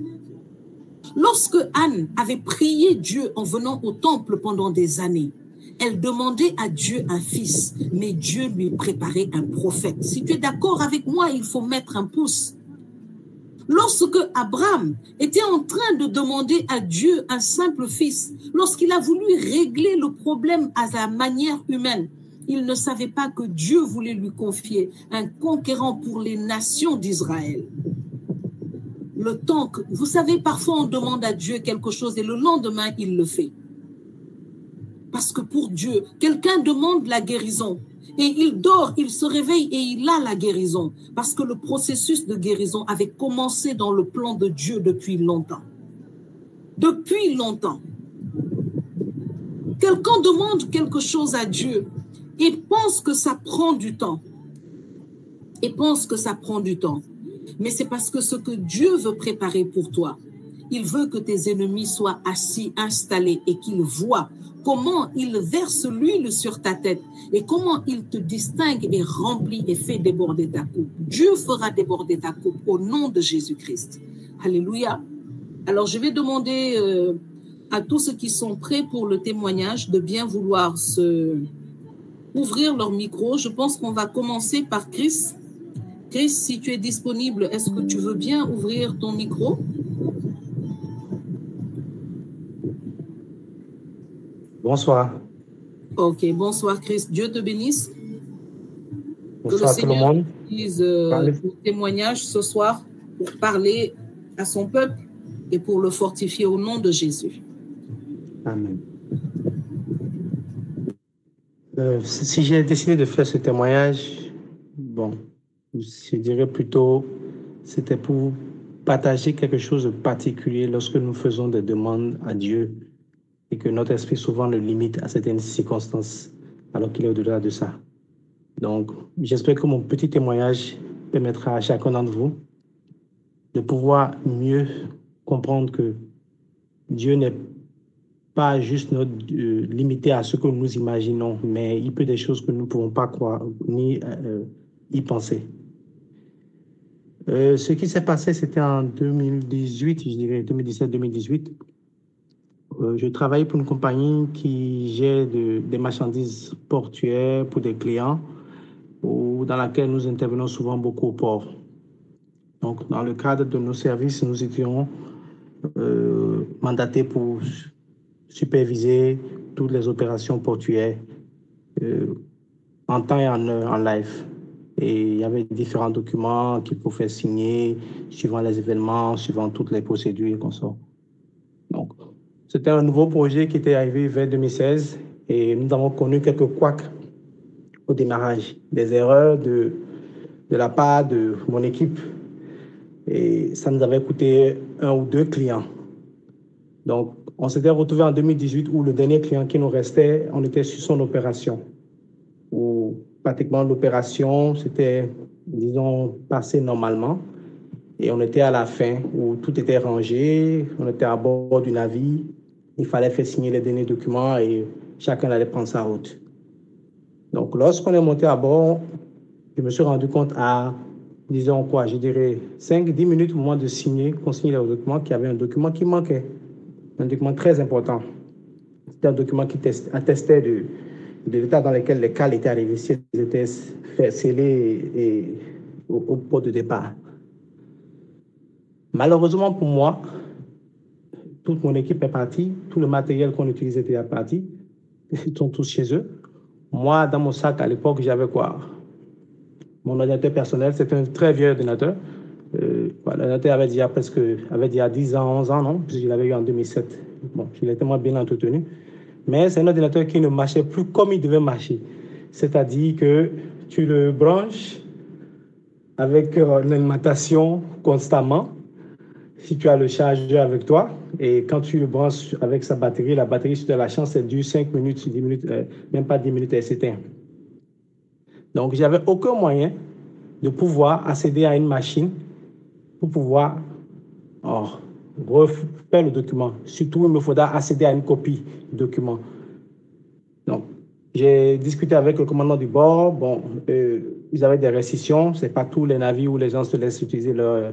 Lorsque Anne avait prié Dieu en venant au temple pendant des années, elle demandait à Dieu un fils, mais Dieu lui préparait un prophète. Si tu es d'accord avec moi, il faut mettre un pouce. Lorsque Abraham était en train de demander à Dieu un simple fils, lorsqu'il a voulu régler le problème à la manière humaine, il ne savait pas que Dieu voulait lui confier un conquérant pour les nations d'Israël. Le temps que, vous savez, parfois on demande à Dieu quelque chose et le lendemain, il le fait. Parce que pour Dieu, quelqu'un demande la guérison et il dort, il se réveille et il a la guérison. Parce que le processus de guérison avait commencé dans le plan de Dieu depuis longtemps. Depuis longtemps. Quelqu'un demande quelque chose à Dieu et pense que ça prend du temps. Et pense que ça prend du temps. Mais c'est parce que ce que Dieu veut préparer pour toi, il veut que tes ennemis soient assis, installés et qu'ils voient comment il verse l'huile sur ta tête et comment il te distingue et remplit et fait déborder ta coupe. Dieu fera déborder ta coupe au nom de Jésus-Christ. Alléluia. Alors, je vais demander à tous ceux qui sont prêts pour le témoignage de bien vouloir ouvrir leur micro. Je pense qu'on va commencer par Chris. Chris, si tu es disponible, est-ce que tu veux bien ouvrir ton micro? Bonsoir. Ok, bonsoir Chris. Dieu te bénisse. Bonsoir tout le monde. Utilise le témoignage ce soir pour parler à son peuple et pour le fortifier au nom de Jésus. Amen. Si j'ai décidé de faire ce témoignage, bon, je dirais plutôt, c'était pour partager quelque chose de particulier lorsque nous faisons des demandes à Dieu et que notre esprit souvent le limite à certaines circonstances alors qu'il est au-delà de ça. Donc, j'espère que mon petit témoignage permettra à chacun d'entre vous de pouvoir mieux comprendre que Dieu n'est pas juste limité à ce que nous imaginons, mais il peut des choses que nous ne pouvons pas croire ni y penser. Ce qui s'est passé, c'était en 2018, je dirais 2017-2018. Je travaillais pour une compagnie qui gère des marchandises portuaires pour des clients, dans laquelle nous intervenons souvent beaucoup au port. Donc, dans le cadre de nos services, nous étions mandatés pour superviser toutes les opérations portuaires en temps et en heure, en live. Et il y avait différents documents qu'il faut faire signer, suivant les événements, suivant toutes les procédures et consorts. Donc, c'était un nouveau projet qui était arrivé vers 2016 et nous avons connu quelques couacs au démarrage, des erreurs de la part de mon équipe. Et ça nous avait coûté 1 ou 2 clients. Donc, on s'était retrouvé en 2018 où le dernier client qui nous restait, on était sur son opération. Où pratiquement l'opération, c'était, disons, passé normalement. Et on était à la fin où tout était rangé, on était à bord du navire. Il fallait faire signer les derniers documents et chacun allait prendre sa route. Donc, lorsqu'on est monté à bord, je me suis rendu compte à, disons quoi, je dirais 5-10 minutes au moment de signer, qu'on signe les documents, qu'il y avait un document qui manquait. Un document très important. C'était un document qui attestait de l'état dans lequel les cales étaient arrivées, si elles étaient scellées au port de départ. Malheureusement pour moi, toute mon équipe est partie, tout le matériel qu'on utilisait était parti. Ils sont tous chez eux. Moi, dans mon sac, à l'époque, j'avais quoi? Mon ordinateur personnel, c'était un très vieux ordinateur. L'ordinateur avait déjà 10 ans, 11 ans, non? Puisque je l'avais eu en 2007. Bon, il était moins bien entretenu. Mais c'est un ordinateur qui ne marchait plus comme il devait marcher. C'est-à-dire que tu le branches avec l'alimentation constamment. Si tu as le chargeur avec toi, et quand tu le branches avec sa batterie, la batterie, si tu as la chance, elle dure 5 minutes, 10 minutes, même pas 10 minutes, elle s'éteint. Donc, je n'avais aucun moyen de pouvoir accéder à une machine pour pouvoir refaire le document. Surtout, il me faudra accéder à une copie du document. Donc, j'ai discuté avec le commandant du bord. Bon, ils avaient des restrictions. Ce n'est pas tous les navires où les gens se laissent utiliser leur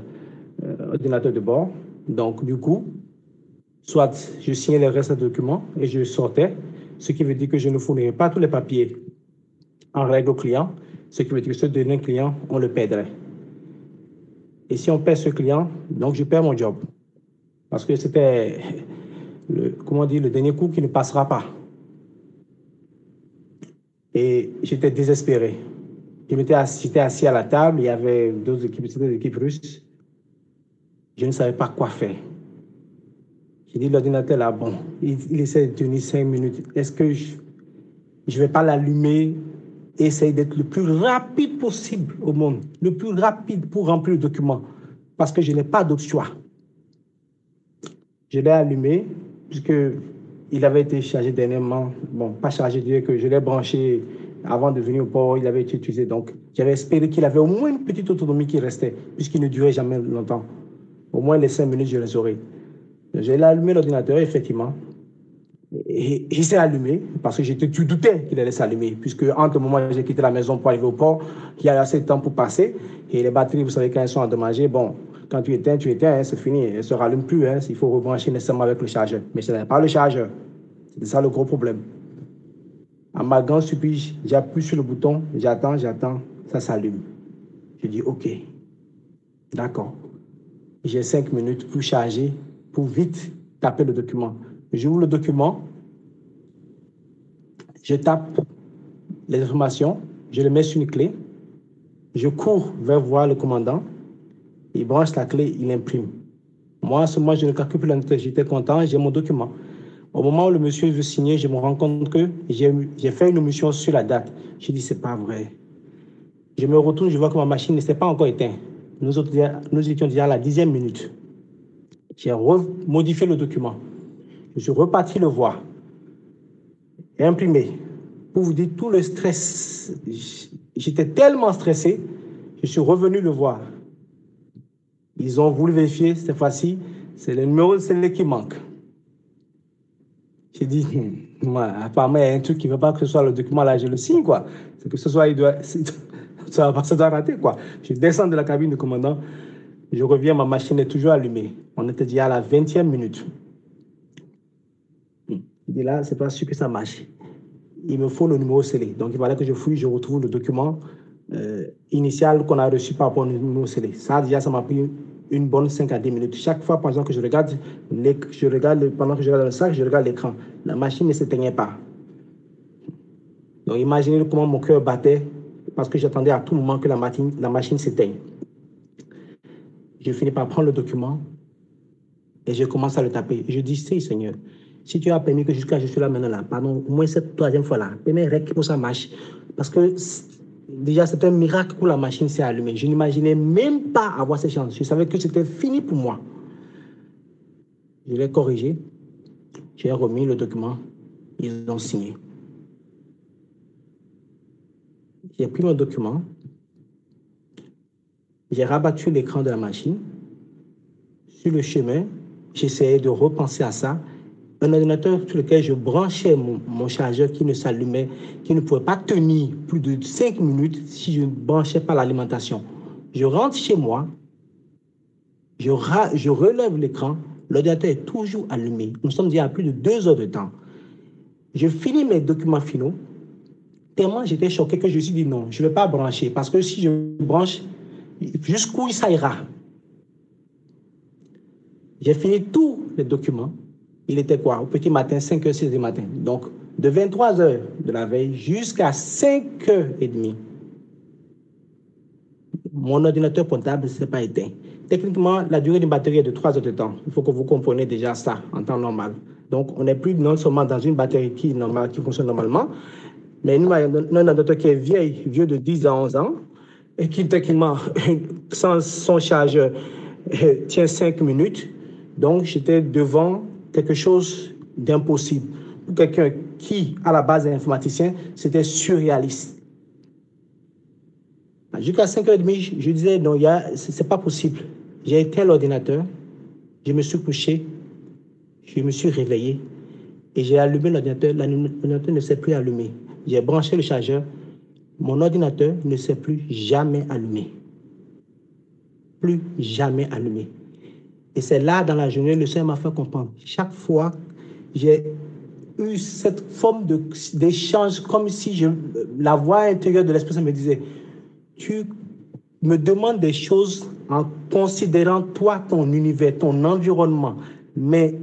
ordinateur de bord. Donc, du coup, soit je signais le reste des documents et je sortais, ce qui veut dire que je ne fournirais pas tous les papiers en règle au client, ce qui veut dire que ce dernier client, on le perdrait. Et si on perd ce client, donc je perds mon job. Parce que c'était, le dernier coup qui ne passera pas. Et j'étais désespéré. J'étais assis à la table, il y avait d'autres équipes, c'était des équipes russes. Je ne savais pas quoi faire. J'ai dit, l'ordinateur là, bon, il essaie de tenir 5 minutes. Est-ce que je ne vais pas l'allumer et essayer d'être le plus rapide possible au monde, le plus rapide pour remplir le document, parce que je n'ai pas d'autre choix. Je l'ai allumé, puisqu'il avait été chargé dernièrement. Bon, pas chargé, je dirais que je l'ai branché avant de venir au port, il avait été utilisé. Donc, j'avais espéré qu'il avait au moins une petite autonomie qui restait, puisqu'il ne durait jamais longtemps. Au moins les 5 minutes, je les aurais. J'ai allumé l'ordinateur, effectivement. Et il s'est allumé, parce que tu doutais qu'il allait s'allumer, puisque entre le moment où j'ai quitté la maison pour arriver au port, il y a assez de temps pour passer. Et les batteries, vous savez, quand elles sont endommagées, bon, quand tu éteins, hein, c'est fini. Elles ne se rallument plus. Hein, il faut rebrancher nécessairement avec le chargeur. Mais ce n'est pas le chargeur. C'est ça le gros problème. À ma grande surprise, j'appuie sur le bouton, j'attends, ça s'allume. Je dis OK, d'accord. J'ai 5 minutes pour charger, pour vite taper le document. J'ouvre le document, je tape les informations, je le mets sur une clé, je cours vers voir le commandant, il branche la clé, il imprime. Moi, à ce moment, je ne calcule plus la note, j'étais content, j'ai mon document. Au moment où le monsieur veut signer, je me rends compte que j'ai fait une omission sur la date. Je dis, c'est pas vrai. Je me retourne, je vois que ma machine ne s'est pas encore éteinte. Nous étions déjà à la 10e minute. J'ai modifié le document. Je suis reparti le voir et imprimé. Pour vous dire tout le stress, j'étais tellement stressé, je suis revenu le voir. Ils ont voulu vérifier, cette fois-ci, c'est le numéro scellé qui manque. J'ai dit, moi, apparemment, il y a un truc qui ne veut pas que ce soit le document là, je le signe, quoi. C'est que ce soit, ça doit rater, quoi. Je descends de la cabine du commandant, je reviens, ma machine est toujours allumée. On était déjà à la 20e minute. Il dit là, c'est pas sûr que ça marche. Il me faut le numéro scellé. Donc, il fallait que je fouille, je retrouve le document initial qu'on a reçu par rapport au numéro scellé. Ça, déjà, ça m'a pris une bonne 5 à 10 minutes. Chaque fois, pendant que je regarde, pendant que je regarde le sac, je regarde l'écran. La machine ne s'éteignait pas. Donc, imaginez comment mon cœur battait parce que j'attendais à tout moment que la machine s'éteigne. Je finis par prendre le document et je commence à le taper. Je dis, si, Seigneur, si tu as permis que jusqu'à je suis là maintenant, là, pardon, au moins cette 3e fois-là, permets que ça marche. Parce que déjà, c'est un miracle que la machine s'est allumée. Je n'imaginais même pas avoir cette chance. Je savais que c'était fini pour moi. Je l'ai corrigé. J'ai remis le document. Ils ont signé. J'ai pris mon document. J'ai rabattu l'écran de la machine. Sur le chemin, j'essayais de repenser à ça. Un ordinateur sur lequel je branchais mon chargeur qui ne s'allumait, qui ne pouvait pas tenir plus de 5 minutes si je ne branchais pas l'alimentation. Je rentre chez moi, je relève l'écran, l'ordinateur est toujours allumé. Nous sommes déjà à plus de 2 heures de temps. Je finis mes documents finaux, tellement j'étais choqué que je me suis dit non, je ne vais pas brancher, parce que si je branche, jusqu'où ça ira. J'ai fini tous les documents. il était quoi? Au petit matin, 5h, 6h du matin. Donc, de 23h de la veille jusqu'à 5h30, mon ordinateur portable ne s'est pas éteint. Techniquement, la durée d'une batterie est de 3 heures de temps. Il faut que vous compreniez déjà ça en temps normal. Donc, on n'est plus non seulement dans une batterie qui fonctionne normalement, mais un ordinateur qui est vieux de 10 à 11 ans, et qui techniquement, sans son chargeur, tient 5 minutes. Donc, j'étais devant quelque chose d'impossible. Pour quelqu'un qui, à la base, est informaticien, c'était surréaliste. Jusqu'à 5h30, je disais, non, c'est pas possible. J'ai éteint l'ordinateur, je me suis couché, je me suis réveillé et j'ai allumé l'ordinateur. L'ordinateur ne s'est plus allumé. J'ai branché le chargeur. Mon ordinateur ne s'est plus jamais allumé. Plus jamais allumé. Et c'est là, dans la journée, le Seigneur m'a fait comprendre. Chaque fois, j'ai eu cette forme d'échange, comme si la voix intérieure de l'Esprit me disait, tu me demandes des choses en considérant toi, ton univers, ton environnement. Mais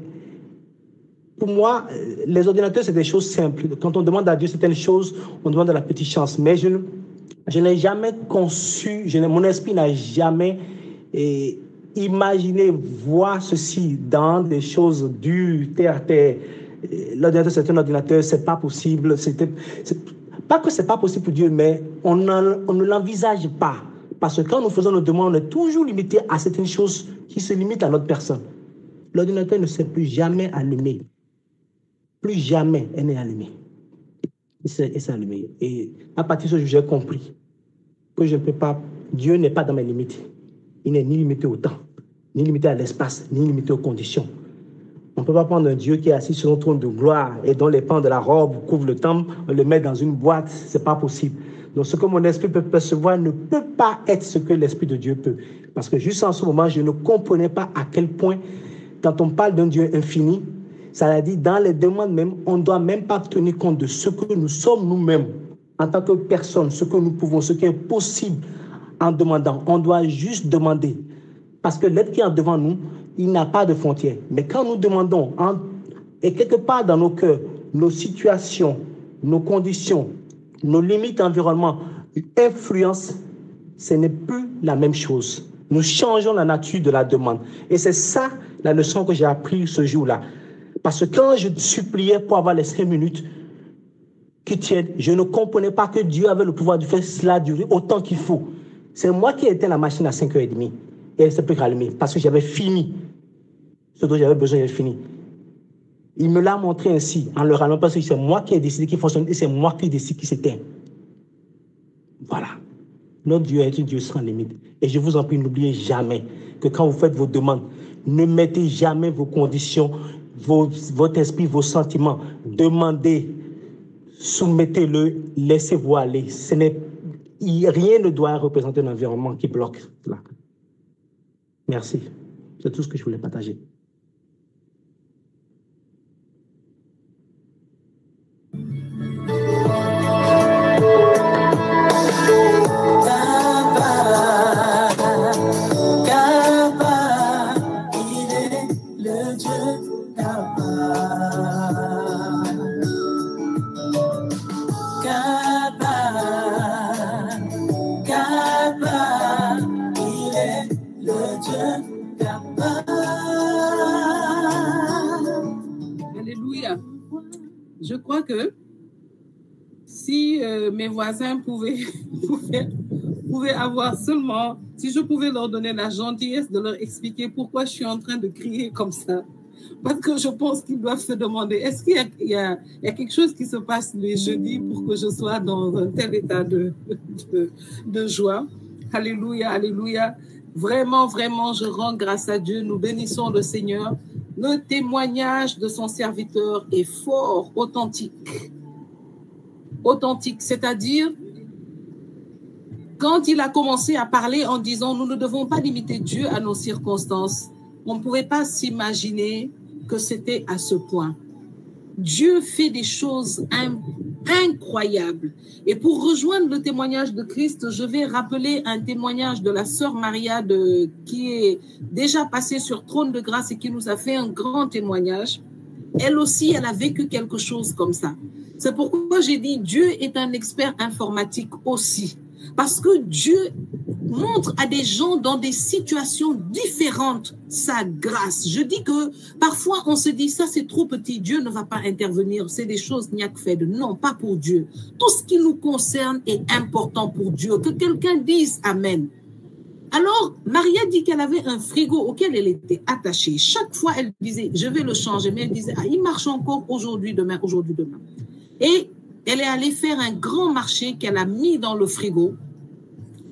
pour moi, les ordinateurs, c'est des choses simples. Quand on demande à Dieu certaines choses, on demande de la petite chance. Mais je n'ai jamais conçu, mon esprit n'a jamais imaginé voir ceci dans des choses dures, terre. L'ordinateur, c'est un ordinateur, c'est pas possible. Pas que c'est pas possible pour Dieu, mais on ne l'envisage pas. Parce que quand nous faisons nos demandes, on est toujours limité à certaines choses qui se limitent à notre personne. L'ordinateur ne s'est plus jamais allumé. Plus jamais elle n'est allumée. Il s'est allumé. Et à partir de ce jour, j'ai compris que je ne peux pas, Dieu n'est pas dans mes limites. Il n'est ni limité au temps, ni limité à l'espace, ni limité aux conditions. On ne peut pas prendre un Dieu qui est assis sur un trône de gloire et dont les pans de la robe couvrent le temple, le mettre dans une boîte, ce n'est pas possible. Donc ce que mon esprit peut percevoir ne peut pas être ce que l'Esprit de Dieu peut. Parce que juste en ce moment, je ne comprenais pas à quel point, quand on parle d'un Dieu infini, ça veut dire dans les demandes même, on ne doit même pas tenir compte de ce que nous sommes nous-mêmes, en tant que personne, ce que nous pouvons, ce qui est possible en demandant. On doit juste demander. Parce que l'être qui est devant nous, il n'a pas de frontières. Mais quand nous demandons, et quelque part dans nos cœurs, nos situations, nos conditions, nos limites d'environnement influencent, ce n'est plus la même chose. Nous changeons la nature de la demande. Et c'est ça la leçon que j'ai appris ce jour-là. Parce que quand je suppliais pour avoir les 5 minutes qui tiennent, je ne comprenais pas que Dieu avait le pouvoir de faire cela durer autant qu'il faut. C'est moi qui ai éteint la machine à 5h30 et elle ne s'est plus rallumée parce que j'avais fini. Ce dont j'avais besoin, j'avais fini. Il me l'a montré ainsi, en le rallumant, parce que c'est moi qui ai décidé qu'il fonctionne et c'est moi qui décide qu'il s'éteint. Voilà. Notre Dieu est un Dieu sans limite. Et je vous en prie, n'oubliez jamais que quand vous faites vos demandes, ne mettez jamais vos conditions, votre esprit, vos sentiments. Demandez, soumettez-le, laissez-vous aller. Rien ne doit représenter un environnement qui bloque là. Merci. C'est tout ce que je voulais partager. Je crois que si mes voisins pouvaient avoir seulement, si je pouvais leur donner la gentillesse de leur expliquer pourquoi je suis en train de crier comme ça, parce que je pense qu'ils doivent se demander, est-ce qu'il y a quelque chose qui se passe les jeudis pour que je sois dans un tel état de joie. Alléluia, alléluia. Vraiment, vraiment, je rends grâce à Dieu. Nous bénissons le Seigneur. Le témoignage de son serviteur est fort, authentique. Authentique, c'est-à-dire, quand il a commencé à parler en disant « Nous ne devons pas limiter Dieu à nos circonstances », on ne pouvait pas s'imaginer que c'était à ce point. Dieu fait des choses incroyables. Et pour rejoindre le témoignage de Christ, je vais rappeler un témoignage de la sœur Maria qui est déjà passée sur Trône de Grâce et qui nous a fait un grand témoignage. Elle aussi, elle a vécu quelque chose comme ça. C'est pourquoi j'ai dit Dieu est un expert informatique aussi. Parce que Dieu montre à des gens dans des situations différentes sa grâce. Je dis que parfois on se dit ça c'est trop petit, Dieu ne va pas intervenir, c'est des choses n'y a que fait de. Non, pas pour Dieu. Tout ce qui nous concerne est important pour Dieu. Que quelqu'un dise Amen. Alors, Maria dit qu'elle avait un frigo auquel elle était attachée. Chaque fois, elle disait, je vais le changer. Mais elle disait, ah, il marche encore aujourd'hui, demain, aujourd'hui, demain. Et elle est allée faire un grand marché qu'elle a mis dans le frigo.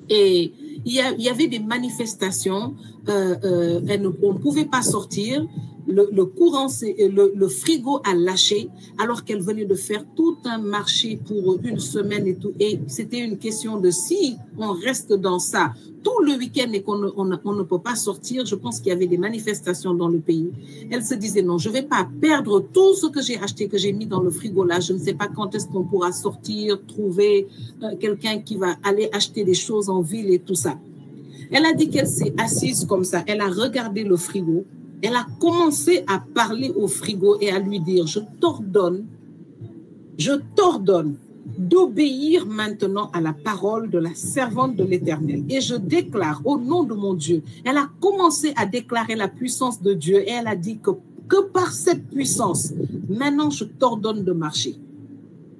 Et il y avait des manifestations. On ne pouvait pas sortir. Le courant, le frigo a lâché alors qu'elle venait de faire tout un marché pour une semaine et tout. Et c'était une question de si on reste dans ça tout le week-end et qu'on ne peut pas sortir. Je pense qu'il y avait des manifestations dans le pays. Elle se disait non, je ne vais pas perdre tout ce que j'ai acheté, que j'ai mis dans le frigo là. Je ne sais pas quand est-ce qu'on pourra sortir, trouver quelqu'un qui va aller acheter des choses en ville et tout ça. Elle a dit qu'elle s'est assise comme ça. Elle a regardé le frigo. Elle a commencé à parler au frigo et à lui dire, je t'ordonne d'obéir maintenant à la parole de la servante de l'Éternel. Et je déclare au nom de mon Dieu, elle a commencé à déclarer la puissance de Dieu et elle a dit que par cette puissance, maintenant je t'ordonne de marcher.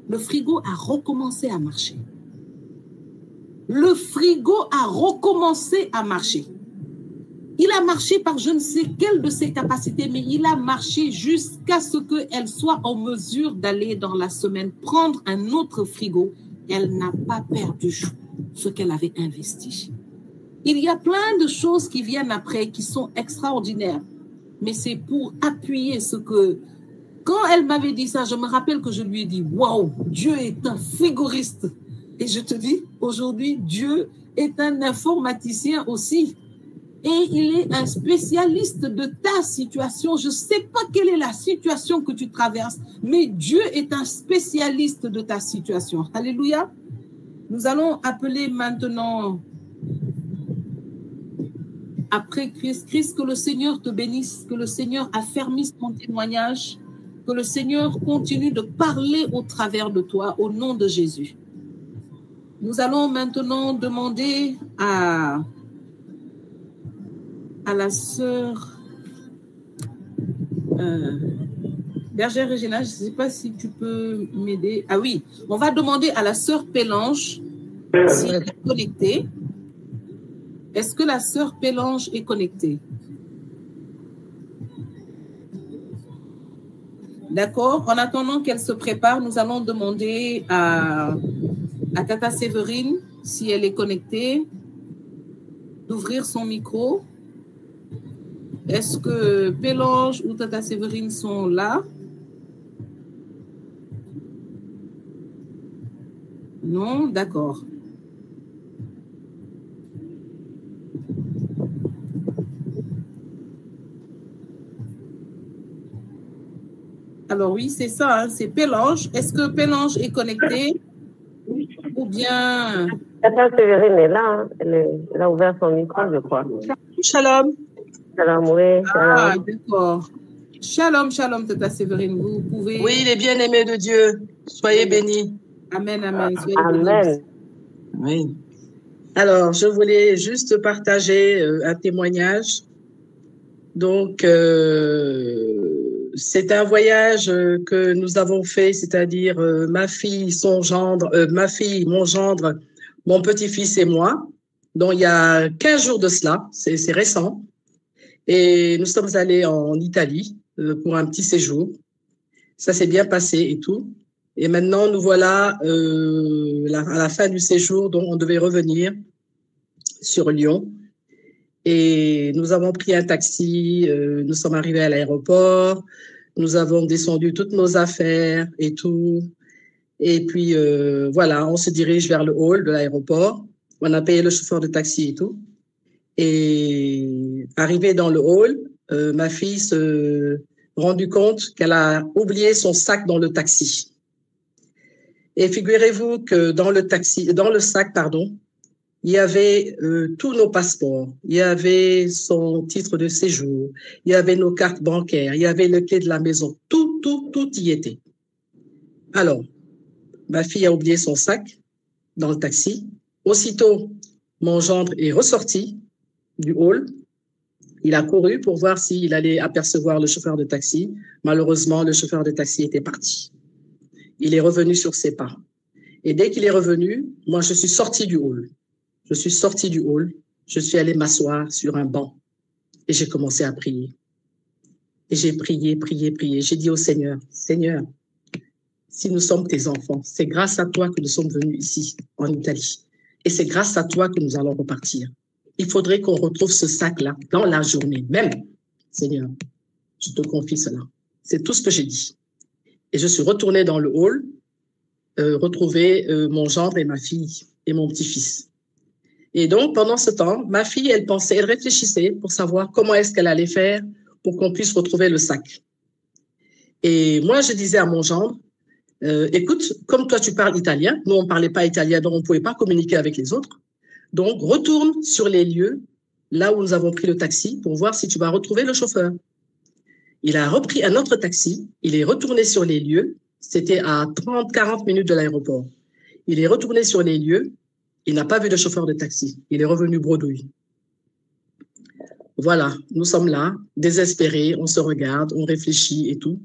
Le frigo a recommencé à marcher. Le frigo a recommencé à marcher. Il a marché par je ne sais quelle de ses capacités, mais il a marché jusqu'à ce qu'elle soit en mesure d'aller dans la semaine prendre un autre frigo. Elle n'a pas perdu ce qu'elle avait investi. Il y a plein de choses qui viennent après qui sont extraordinaires, mais c'est pour appuyer ce que... Quand elle m'avait dit ça, je me rappelle que je lui ai dit « Waouh, Dieu est un frigoriste !» Et je te dis, aujourd'hui, Dieu est un informaticien aussi. Et il est un spécialiste de ta situation. Je ne sais pas quelle est la situation que tu traverses, mais Dieu est un spécialiste de ta situation. Alléluia. Nous allons appeler maintenant, après Christ, que le Seigneur te bénisse, que le Seigneur affermisse ton témoignage, que le Seigneur continue de parler au travers de toi, au nom de Jésus. Nous allons maintenant demander à la sœur Bergère Régina, je ne sais pas si tu peux m'aider. Ah oui, on va demander à la sœur Pélange si elle est connectée. Est-ce que la sœur Pélange est connectée? D'accord. En attendant qu'elle se prépare, nous allons demander à Tata Séverine, si elle est connectée, d'ouvrir son micro. Est-ce que Pélange ou Tata Séverine sont là? Non, d'accord. Alors oui, c'est ça, hein, c'est Pélange. Est-ce que Pélange est connectée? Ou bien... Tata Séverine est là, hein. Elle a ouvert son micro, je crois. Shalom. Shalom, oui. Ah, d'accord. Shalom, shalom, Tata Séverine. Vous pouvez... Oui, les bien-aimés de Dieu, soyez bénis. Amen, amen. Soyez Amen. Oui. Alors, je voulais juste partager un témoignage. Donc, c'est un voyage que nous avons fait, c'est-à-dire ma fille, son gendre, mon gendre, mon petit-fils et moi. Donc, il y a 15 jours de cela, c'est récent. Et nous sommes allés en Italie pour un petit séjour. Ça s'est bien passé et tout. Et maintenant, nous voilà à la fin du séjour, donc on devait revenir sur Lyon. Et nous avons pris un taxi, nous sommes arrivés à l'aéroport, nous avons descendu toutes nos affaires et tout. Et puis, voilà, on se dirige vers le hall de l'aéroport. On a payé le chauffeur de taxi et tout. Et arrivée dans le hall, ma fille s'est rendue compte qu'elle a oublié son sac dans le taxi. Et figurez-vous que dans le sac, il y avait tous nos passeports, il y avait son titre de séjour, il y avait nos cartes bancaires, il y avait le clé de la maison, tout tout y était. Alors, ma fille a oublié son sac dans le taxi. Aussitôt, mon gendre est ressorti du hall. Il a couru pour voir s'il allait apercevoir le chauffeur de taxi. Malheureusement, le chauffeur de taxi était parti. Il est revenu sur ses pas. Et dès qu'il est revenu, moi, je suis sortie du hall. Je suis sortie du hall. Je suis allée m'asseoir sur un banc. Et j'ai commencé à prier. Et j'ai prié. J'ai dit au Seigneur, Seigneur, si nous sommes tes enfants, c'est grâce à toi que nous sommes venus ici, en Italie. Et c'est grâce à toi que nous allons repartir. Il faudrait qu'on retrouve ce sac-là dans la journée même. Seigneur, je te confie cela. C'est tout ce que j'ai dit. Et je suis retournée dans le hall, retrouver mon gendre et ma fille et mon petit-fils. Et donc, pendant ce temps, ma fille, elle réfléchissait pour savoir comment est-ce qu'elle allait faire pour qu'on puisse retrouver le sac. Et moi, je disais à mon gendre, écoute, comme toi, tu parles italien, nous, on ne parlait pas italien, donc on ne pouvait pas communiquer avec les autres. Donc, retourne sur les lieux, là où nous avons pris le taxi, pour voir si tu vas retrouver le chauffeur. Il a repris un autre taxi, il est retourné sur les lieux, c'était à 30-40 minutes de l'aéroport. Il est retourné sur les lieux, il n'a pas vu de chauffeur de taxi, il est revenu bredouille. Voilà, nous sommes là, désespérés, on se regarde, on réfléchit et tout.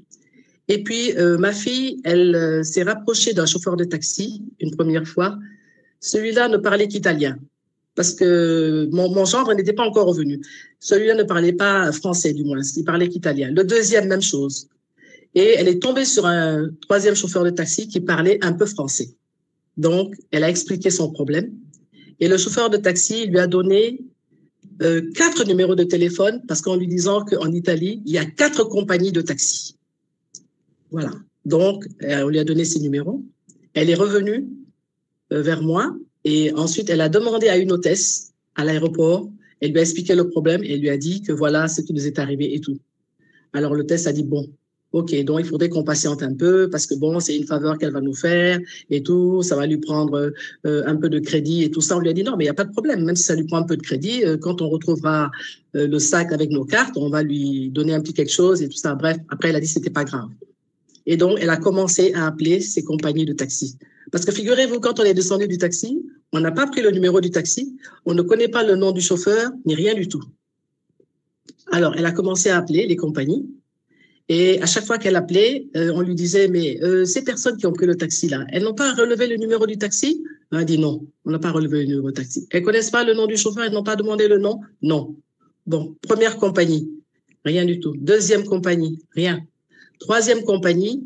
Et puis, ma fille, elle s'est rapprochée d'un chauffeur de taxi une première fois. Celui-là ne parlait qu'italien, parce que mon gendre n'était pas encore revenu. Celui-là ne parlait pas français, du moins, il parlait qu'italien. Le deuxième, même chose. Et elle est tombée sur un troisième chauffeur de taxi qui parlait un peu français. Donc, elle a expliqué son problème. Et le chauffeur de taxi lui a donné 4 numéros de téléphone, parce qu'en lui disant qu'en Italie, il y a 4 compagnies de taxi. Voilà. Donc, on lui a donné ses numéros. Elle est revenue vers moi et ensuite, elle a demandé à une hôtesse à l'aéroport. Elle lui a expliqué le problème et elle lui a dit que voilà ce qui nous est arrivé et tout. Alors, l'hôtesse a dit, bon, ok, donc il faudrait qu'on patiente un peu parce que bon, c'est une faveur qu'elle va nous faire et tout, ça va lui prendre un peu de crédit et tout ça. On lui a dit non, mais il n'y a pas de problème, même si ça lui prend un peu de crédit, quand on retrouvera le sac avec nos cartes, on va lui donner un petit quelque chose et tout ça. Bref, après, elle a dit que c'était pas grave. Et donc, elle a commencé à appeler ses compagnies de taxi. Parce que figurez-vous, quand on est descendu du taxi, on n'a pas pris le numéro du taxi, on ne connaît pas le nom du chauffeur, ni rien du tout. Alors, elle a commencé à appeler les compagnies. Et à chaque fois qu'elle appelait, on lui disait, mais ces personnes qui ont pris le taxi là, elles n'ont pas relevé le numéro du taxi? Elle a dit non, on n'a pas relevé le numéro du taxi. Elles connaissent pas le nom du chauffeur, elles n'ont pas demandé le nom? Non. Bon, première compagnie, rien du tout. Deuxième compagnie, rien. Troisième compagnie,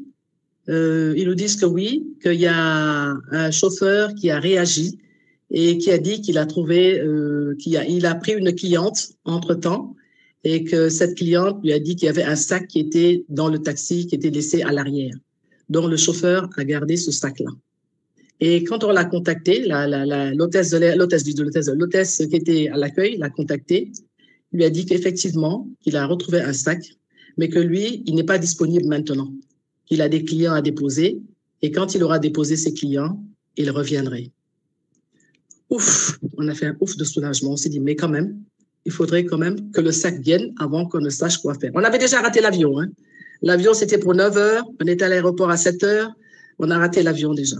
ils nous disent que oui, qu'il y a un chauffeur qui a réagi et qui a dit qu'il a trouvé, il a pris une cliente entre-temps et que cette cliente lui a dit qu'il y avait un sac qui était dans le taxi, qui était laissé à l'arrière. Donc, le chauffeur a gardé ce sac-là. Et quand on l'a contacté, l'hôtesse qui était à l'accueil l'a contacté, lui a dit qu'effectivement, qu'il a retrouvé un sac, mais que lui, il n'est pas disponible maintenant. Il a des clients à déposer et quand il aura déposé ses clients, il reviendrait. Ouf, on a fait un ouf de soulagement. On s'est dit, mais quand même, il faudrait quand même que le sac vienne avant qu'on ne sache quoi faire. On avait déjà raté l'avion. Hein. L'avion, c'était pour 9 heures. On était à l'aéroport à 7 heures. On a raté l'avion déjà.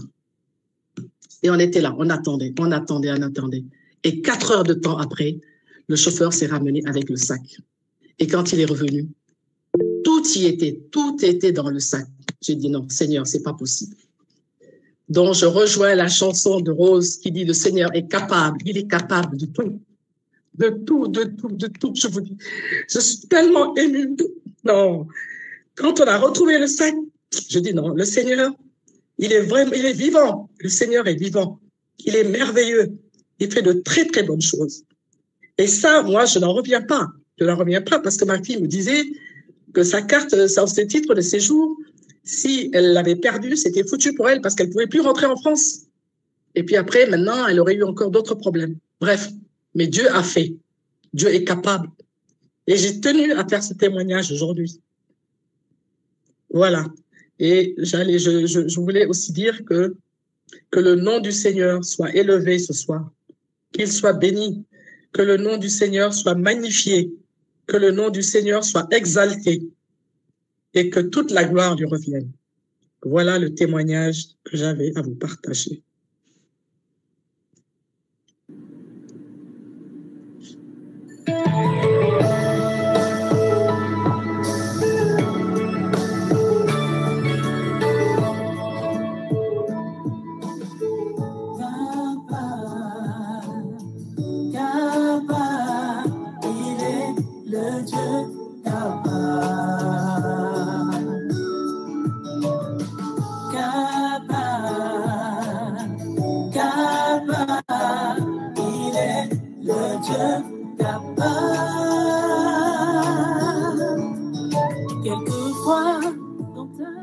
Et on était là, on attendait. Et 4 heures de temps après, le chauffeur s'est ramené avec le sac. Et quand il est revenu, tout était dans le sac. J'ai dit non, Seigneur, c'est pas possible. Donc, je rejoins la chanson de Rose qui dit le Seigneur est capable, il est capable de tout. De tout, je vous dis. Je suis tellement émue. Non. Quand on a retrouvé le sac, je dis non, le Seigneur, il est vivant. Le Seigneur est vivant. Il est merveilleux. Il fait de très, très bonnes choses. Et ça, moi, je n'en reviens pas. Je n'en reviens pas parce que ma fille me disait que sa carte, ses titres de séjour, si elle l'avait perdu, c'était foutu pour elle parce qu'elle ne pouvait plus rentrer en France. Et puis après, maintenant, elle aurait eu encore d'autres problèmes. Bref, mais Dieu a fait. Dieu est capable. Et j'ai tenu à faire ce témoignage aujourd'hui. Voilà. Et je voulais aussi dire que le nom du Seigneur soit élevé ce soir, qu'il soit béni, que le nom du Seigneur soit magnifié, que le nom du Seigneur soit exalté. et que toute la gloire lui revienne. Voilà le témoignage que j'avais à vous partager.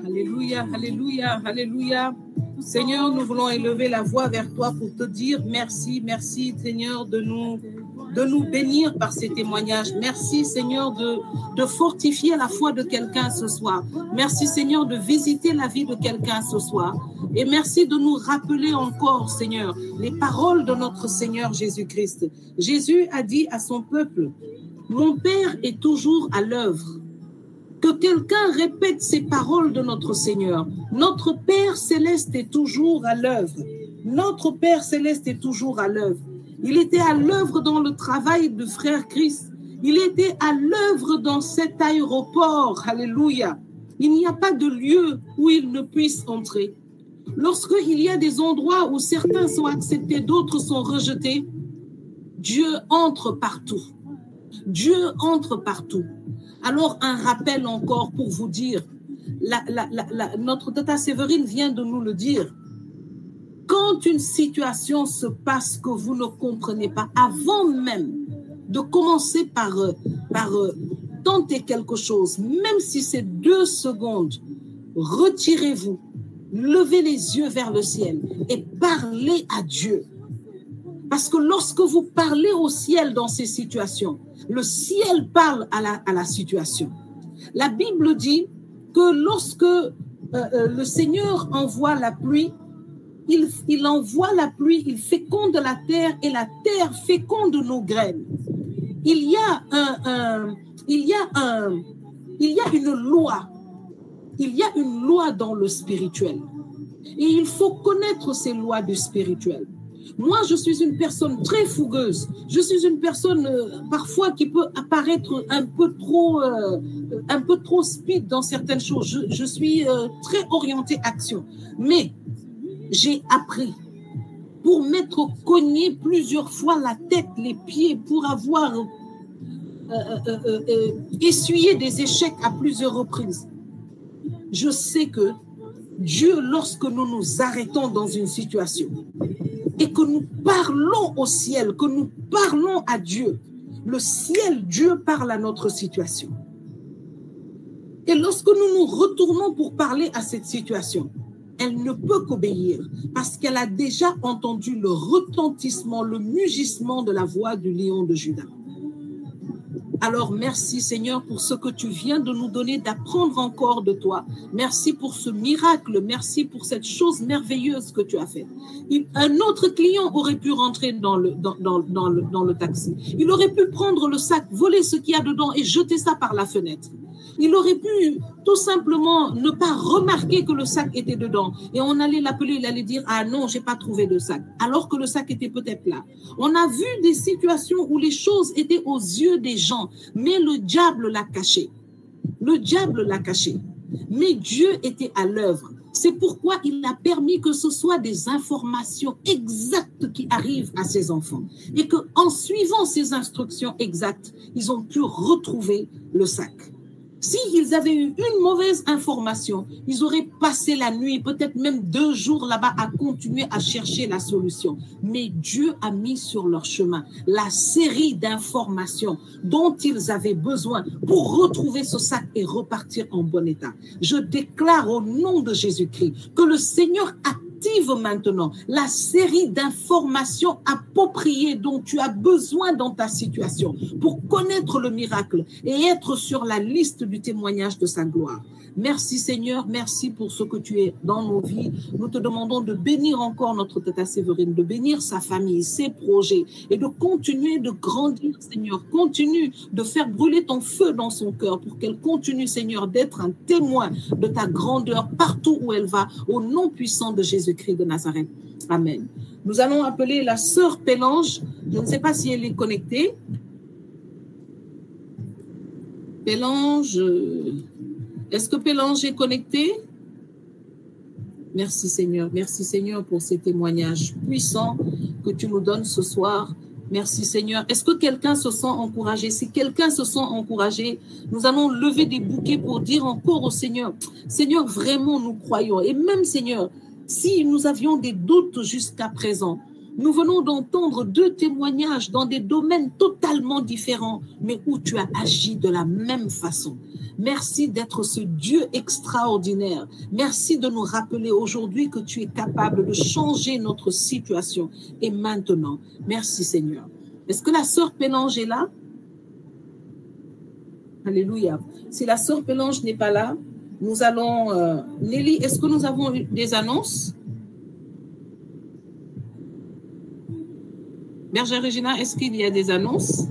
Alléluia, alléluia, alléluia. Seigneur, nous voulons élever la voix vers toi pour te dire merci, merci Seigneur de nous bénir par ces témoignages. Merci Seigneur de fortifier la foi de quelqu'un ce soir. Merci Seigneur de visiter la vie de quelqu'un ce soir. Et merci de nous rappeler encore Seigneur les paroles de notre Seigneur Jésus-Christ. Jésus a dit à son peuple, mon Père est toujours à l'œuvre. Que quelqu'un répète ces paroles de notre Seigneur. Notre Père céleste est toujours à l'œuvre. Notre Père céleste est toujours à l'œuvre. Il était à l'œuvre dans le travail de frère Christ. Il était à l'œuvre dans cet aéroport. Alléluia. Il n'y a pas de lieu où il ne puisse entrer. Lorsqu'il y a des endroits où certains sont acceptés, d'autres sont rejetés, Dieu entre partout. Dieu entre partout. Alors, un rappel encore pour vous dire, notre Tata Séverine vient de nous le dire. Quand une situation se passe que vous ne comprenez pas, avant même de commencer par tenter quelque chose, même si c'est 2 secondes, retirez-vous, levez les yeux vers le ciel et parlez à Dieu. Parce que lorsque vous parlez au ciel dans ces situations, le ciel parle à la situation. La Bible dit que lorsque le Seigneur envoie la pluie, il envoie la pluie, il féconde la terre et la terre féconde nos graines. Il y a une loi. Il y a une loi dans le spirituel. Et il faut connaître ces lois du spirituel. Moi, je suis une personne très fougueuse. Je suis une personne parfois qui peut apparaître un peu trop speed dans certaines choses. Je suis très orientée action. Mais j'ai appris pour m'être cogné plusieurs fois la tête, les pieds, pour avoir essuyé des échecs à plusieurs reprises. Je sais que Dieu, lorsque nous nous arrêtons dans une situation et que nous parlons au ciel, que nous parlons à Dieu, le ciel, Dieu parle à notre situation. Et lorsque nous nous retournons pour parler à cette situation, elle ne peut qu'obéir parce qu'elle a déjà entendu le retentissement, le mugissement de la voix du lion de Juda. Alors, merci Seigneur pour ce que tu viens de nous donner, d'apprendre encore de toi. Merci pour ce miracle, merci pour cette chose merveilleuse que tu as faite. Un autre client aurait pu rentrer dans le taxi. Il aurait pu prendre le sac, voler ce qu'il y a dedans et jeter ça par la fenêtre. Il aurait pu tout simplement ne pas remarquer que le sac était dedans. Et on allait l'appeler, il allait dire « Ah non, j'ai pas trouvé de sac », alors que le sac était peut-être là. On a vu des situations où les choses étaient aux yeux des gens, mais le diable l'a caché. Le diable l'a caché. Mais Dieu était à l'œuvre. C'est pourquoi il a permis que ce soit des informations exactes qui arrivent à ses enfants. Et qu'en suivant ces instructions exactes, ils ont pu retrouver le sac. S'ils avaient eu une mauvaise information, ils auraient passé la nuit, peut-être même 2 jours là-bas à continuer à chercher la solution. Mais Dieu a mis sur leur chemin la série d'informations dont ils avaient besoin pour retrouver ce sac et repartir en bon état. Je déclare au nom de Jésus-Christ que le Seigneur a active maintenant la série d'informations appropriées dont tu as besoin dans ta situation pour connaître le miracle et être sur la liste du témoignage de sa gloire. Merci Seigneur, merci pour ce que tu es dans nos vies. Nous te demandons de bénir encore notre Tata Séverine, de bénir sa famille, ses projets et de continuer de grandir Seigneur. Continue de faire brûler ton feu dans son cœur pour qu'elle continue Seigneur d'être un témoin de ta grandeur partout où elle va, au nom puissant de Jésus-Christ de Nazareth. Amen. Nous allons appeler la sœur Pélange. Je ne sais pas si elle est connectée. Pélange... Est-ce que Pélange est connecté? Merci Seigneur pour ces témoignages puissants que tu nous donnes ce soir. Merci Seigneur. Est-ce que quelqu'un se sent encouragé? Si quelqu'un se sent encouragé, nous allons lever des bouquets pour dire encore au Seigneur, Seigneur, vraiment nous croyons. Et même Seigneur, si nous avions des doutes jusqu'à présent, nous venons d'entendre 2 témoignages dans des domaines totalement différents, mais où tu as agi de la même façon. Merci d'être ce Dieu extraordinaire. Merci de nous rappeler aujourd'hui que tu es capable de changer notre situation. Et maintenant, merci Seigneur. Est-ce que la sœur Pélange est là? Alléluia. Si la sœur Pélange n'est pas là, nous allons... Nelly, est-ce que nous avons des annonces? Bergère Regina, est-ce qu'il y a des annonces?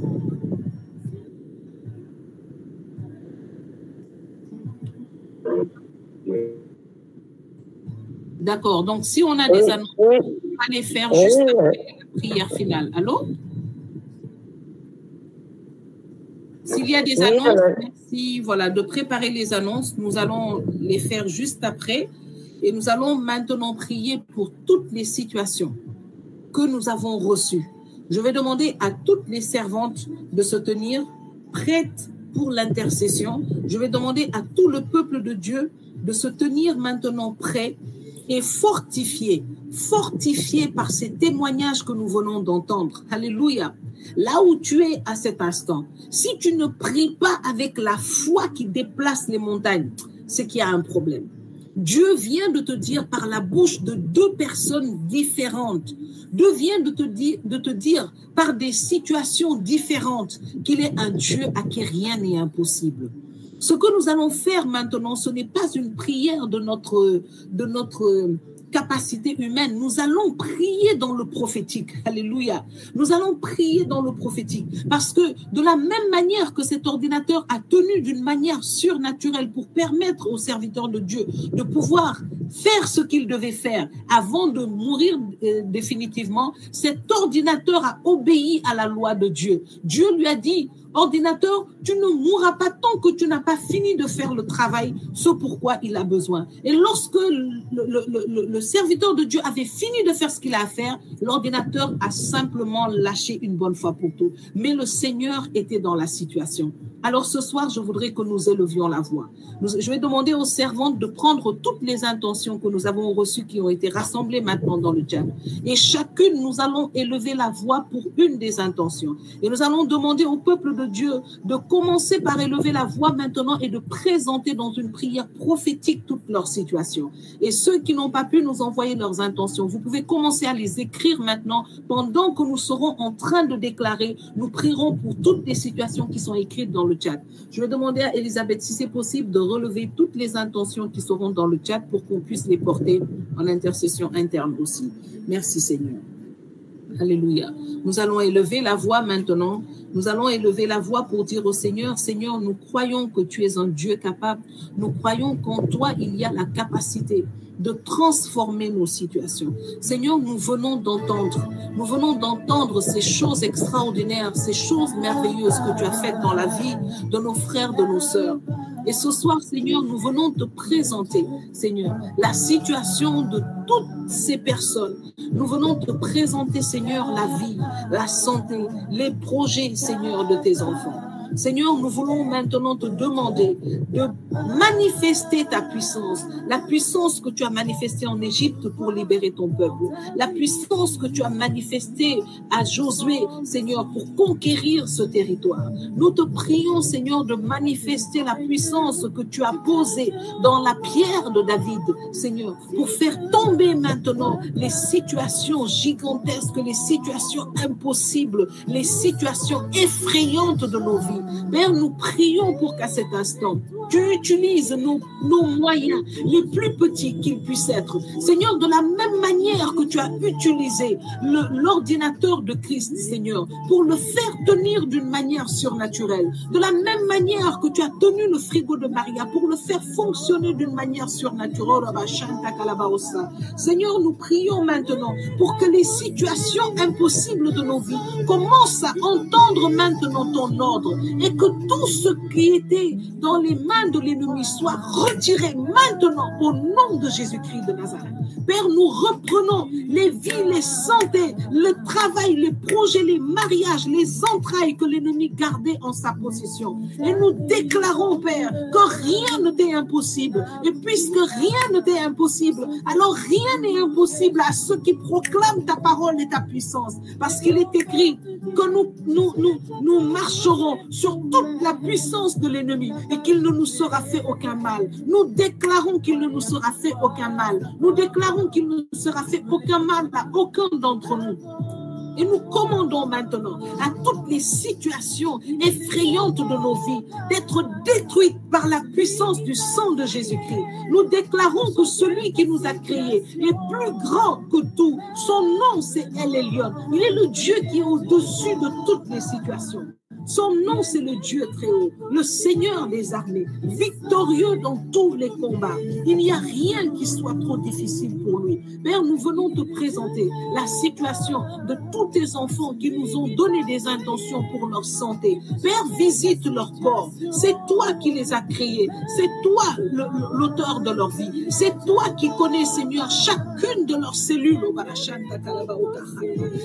D'accord. Donc, si on a des annonces, on va les faire juste après la prière finale. Allô? S'il y a des annonces, merci de préparer les annonces. Nous allons les faire juste après. Et nous allons maintenant prier pour toutes les situations que nous avons reçues. Je vais demander à toutes les servantes de se tenir prêtes pour l'intercession. Je vais demander à tout le peuple de Dieu de se tenir maintenant prêts et fortifiés par ces témoignages que nous venons d'entendre. Alléluia. Là où tu es à cet instant, si tu ne pries pas avec la foi qui déplace les montagnes, c'est qu'il y a un problème. Dieu vient de te dire par la bouche de 2 personnes différentes. Dieu vient de te dire par des situations différentes qu'il est un Dieu à qui rien n'est impossible. Ce que nous allons faire maintenant, ce n'est pas une prière de notre capacité humaine. Nous allons prier dans le prophétique. Alléluia. Nous allons prier dans le prophétique. Parce que de la même manière que cet ordinateur a tenu d'une manière surnaturelle pour permettre aux serviteurs de Dieu de pouvoir faire ce qu'il devait faire avant de mourir définitivement, cet ordinateur a obéi à la loi de Dieu. Dieu lui a dit, ordinateur, tu ne mourras pas tant que tu n'as pas fini de faire le travail, ce pourquoi il a besoin. Et lorsque le serviteur de Dieu avait fini de faire ce qu'il a à faire, l'ordinateur a simplement lâché une bonne fois pour toutes. Mais le Seigneur était dans la situation. Alors ce soir, je voudrais que nous élevions la voix. Je vais demander aux servantes de prendre toutes les intentions que nous avons reçues qui ont été rassemblées maintenant dans le chat. Et chacune, nous allons élever la voix pour une des intentions. Et nous allons demander au peuple de Dieu de commencer par élever la voix maintenant et de présenter dans une prière prophétique toutes leurs situations. Et ceux qui n'ont pas pu nous envoyer leurs intentions, vous pouvez commencer à les écrire maintenant. Pendant que nous serons en train de déclarer, nous prierons pour toutes les situations qui sont écrites dans le chat. Je vais demander à Elisabeth si c'est possible de relever toutes les intentions qui seront dans le chat pour qu'on puisse les porter en intercession interne aussi. Merci Seigneur. Alléluia. Nous allons élever la voix maintenant. Nous allons élever la voix pour dire au Seigneur, Seigneur, nous croyons que tu es un Dieu capable. Nous croyons qu'en toi, il y a la capacité de transformer nos situations. Seigneur, nous venons d'entendre ces choses extraordinaires, ces choses merveilleuses que tu as faites dans la vie de nos frères, de nos sœurs. Et ce soir, Seigneur, nous venons te présenter, Seigneur, la situation de toutes ces personnes. Nous venons te présenter, Seigneur, la vie, la santé, les projets, Seigneur, de tes enfants. Seigneur, nous voulons maintenant te demander de manifester ta puissance, la puissance que tu as manifestée en Égypte pour libérer ton peuple, la puissance que tu as manifestée à Josué, Seigneur, pour conquérir ce territoire. Nous te prions, Seigneur, de manifester la puissance que tu as posée dans la pierre de David, Seigneur, pour faire tomber maintenant les situations gigantesques, les situations impossibles, les situations effrayantes de nos vies. Père, nous prions pour qu'à cet instant, tu utilises nos moyens les plus petits qu'ils puissent être. Seigneur, de la même manière que tu as utilisé l'ordinateur de Christ, Seigneur, pour le faire tenir d'une manière surnaturelle, de la même manière que tu as tenu le frigo de Maria pour le faire fonctionner d'une manière surnaturelle. Seigneur, nous prions maintenant pour que les situations impossibles de nos vies commencent à entendre maintenant ton ordre et que tout ce qui était dans les mains de l'ennemi soit retiré maintenant au nom de Jésus-Christ de Nazareth. Père, nous reprenons les vies, les santé, le travail, les projets, les mariages, les entrailles que l'ennemi gardait en sa possession. Et nous déclarons, Père, que rien ne t'est impossible. Et puisque rien ne t'est impossible, alors rien n'est impossible à ceux qui proclament ta parole et ta puissance. Parce qu'il est écrit que nous marcherons sur toute la puissance de l'ennemi et qu'il ne nous sera fait aucun mal. Nous déclarons qu'il ne nous sera fait aucun mal. Nous déclarons qu'il ne sera fait aucun mal à aucun d'entre nous. Et nous commandons maintenant à toutes les situations effrayantes de nos vies d'être détruites par la puissance du sang de Jésus-Christ. Nous déclarons que celui qui nous a créés est plus grand que tout. Son nom, c'est El Elyon. Il est le Dieu qui est au-dessus de toutes les situations. Son nom, c'est le Dieu très haut, le Seigneur des armées, victorieux dans tous les combats. Il n'y a rien qui soit trop difficile pour lui. Père, nous venons te présenter la situation de tous tes enfants qui nous ont donné des intentions pour leur santé. Père, visite leur corps. C'est toi qui les as créés. C'est toi l'auteur de leur vie. C'est toi qui connais, Seigneur, chacune de leurs cellules.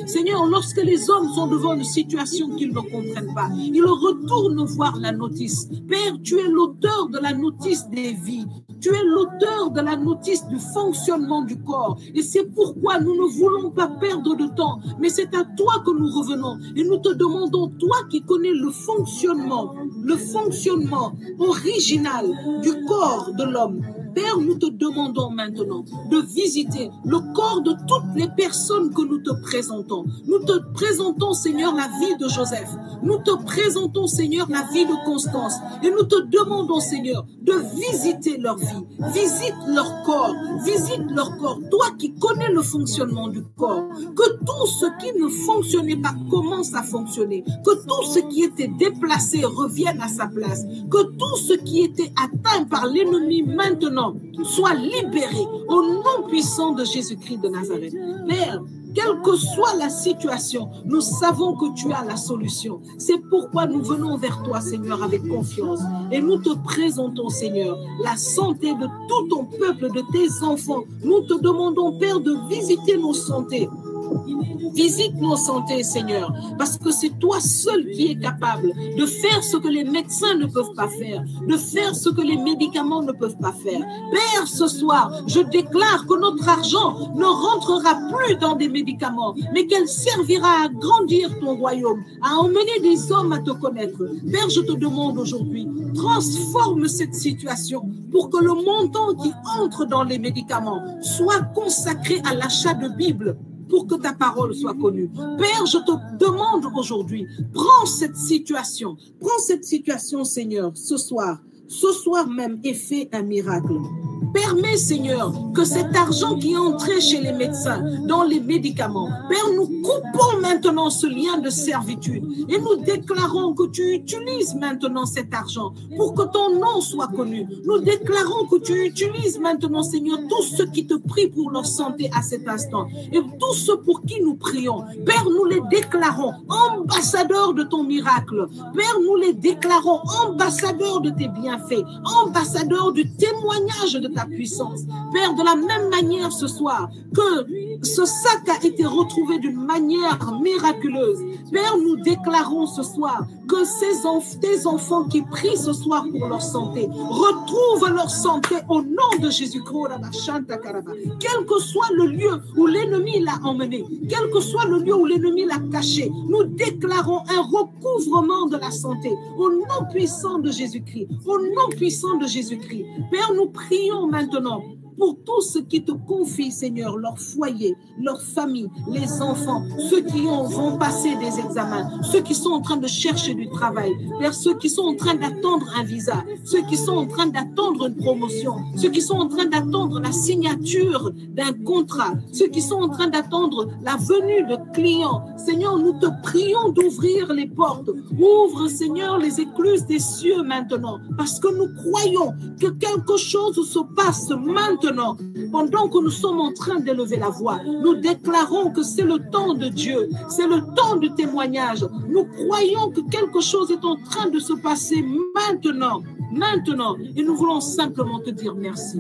Seigneur, lorsque les hommes sont devant une situation qu'ils ne comprennent pas, ils retournent voir la notice. Père, tu es l'auteur de la notice des vies. Tu es l'auteur de la notice du fonctionnement du corps. Et c'est pourquoi nous ne voulons pas perdre de temps. Mais c'est à toi que nous revenons. Et nous te demandons, toi qui connais le fonctionnement original du corps de l'homme. Père, nous te demandons maintenant de visiter le corps de toutes les personnes que nous te présentons. Nous te présentons, Seigneur, la vie de Joseph. Nous te présentons, Seigneur, la vie de Constance. Et nous te demandons, Seigneur, de visiter leur vie. Visite leur corps. Visite leur corps. Toi qui connais le fonctionnement du corps. Que tout ce qui ne fonctionnait pas commence à fonctionner. Que tout ce qui était déplacé revienne à sa place. Que tout ce qui était atteint par l'ennemi maintenant soit libéré au nom puissant de Jésus-Christ de Nazareth. Père, quelle que soit la situation, nous savons que tu as la solution. C'est pourquoi nous venons vers toi, Seigneur, avec confiance. Et nous te présentons, Seigneur, la santé de tout ton peuple, de tes enfants. Nous te demandons, Père, de visiter nos santé. Visite nos santé, Seigneur, parce que c'est toi seul qui es capable de faire ce que les médecins ne peuvent pas faire, de faire ce que les médicaments ne peuvent pas faire. Père, ce soir, je déclare que notre argent ne rentrera plus dans des médicaments, mais qu'elle servira à grandir ton royaume, à emmener des hommes à te connaître. Père, je te demande aujourd'hui, transforme cette situation pour que le montant qui entre dans les médicaments soit consacré à l'achat de Bibles, pour que ta parole soit connue. Père, je te demande aujourd'hui, prends cette situation, Seigneur, ce soir même, et fais un miracle. Permets, Seigneur, que cet argent qui est entré chez les médecins, dans les médicaments, Père, nous coupons maintenant ce lien de servitude et nous déclarons que tu utilises maintenant cet argent pour que ton nom soit connu. Nous déclarons que tu utilises maintenant, Seigneur, tous ceux qui te prient pour leur santé à cet instant et tous ceux pour qui nous prions. Père, nous les déclarons ambassadeurs de ton miracle. Père, nous les déclarons ambassadeurs de tes bienfaits, ambassadeurs du témoignage de ta puissance. Père, de la même manière ce soir que ce sac a été retrouvé d'une manière miraculeuse, Père, nous déclarons ce soir que tes enfants qui prient ce soir pour leur santé retrouvent leur santé au nom de Jésus-Christ. Quel que soit le lieu où l'ennemi l'a emmené, quel que soit le lieu où l'ennemi l'a caché, nous déclarons un recouvrement de la santé au nom puissant de Jésus-Christ. Au nom puissant de Jésus-Christ. Père, nous prions maintenant pour tous ceux qui te confient, Seigneur, leur foyer, leur famille, les enfants, ceux qui vont passer des examens, ceux qui sont en train de chercher du travail, Père, ceux qui sont en train d'attendre un visa, ceux qui sont en train d'attendre une promotion, ceux qui sont en train d'attendre la signature d'un contrat, ceux qui sont en train d'attendre la venue de clients. Seigneur, nous te prions d'ouvrir les portes. Ouvre, Seigneur, les écluses des cieux maintenant, parce que nous croyons que quelque chose se passe maintenant. Pendant que nous sommes en train d'élever la voix, nous déclarons que c'est le temps de Dieu, c'est le temps du témoignage. Nous croyons que quelque chose est en train de se passer maintenant, et nous voulons simplement te dire merci.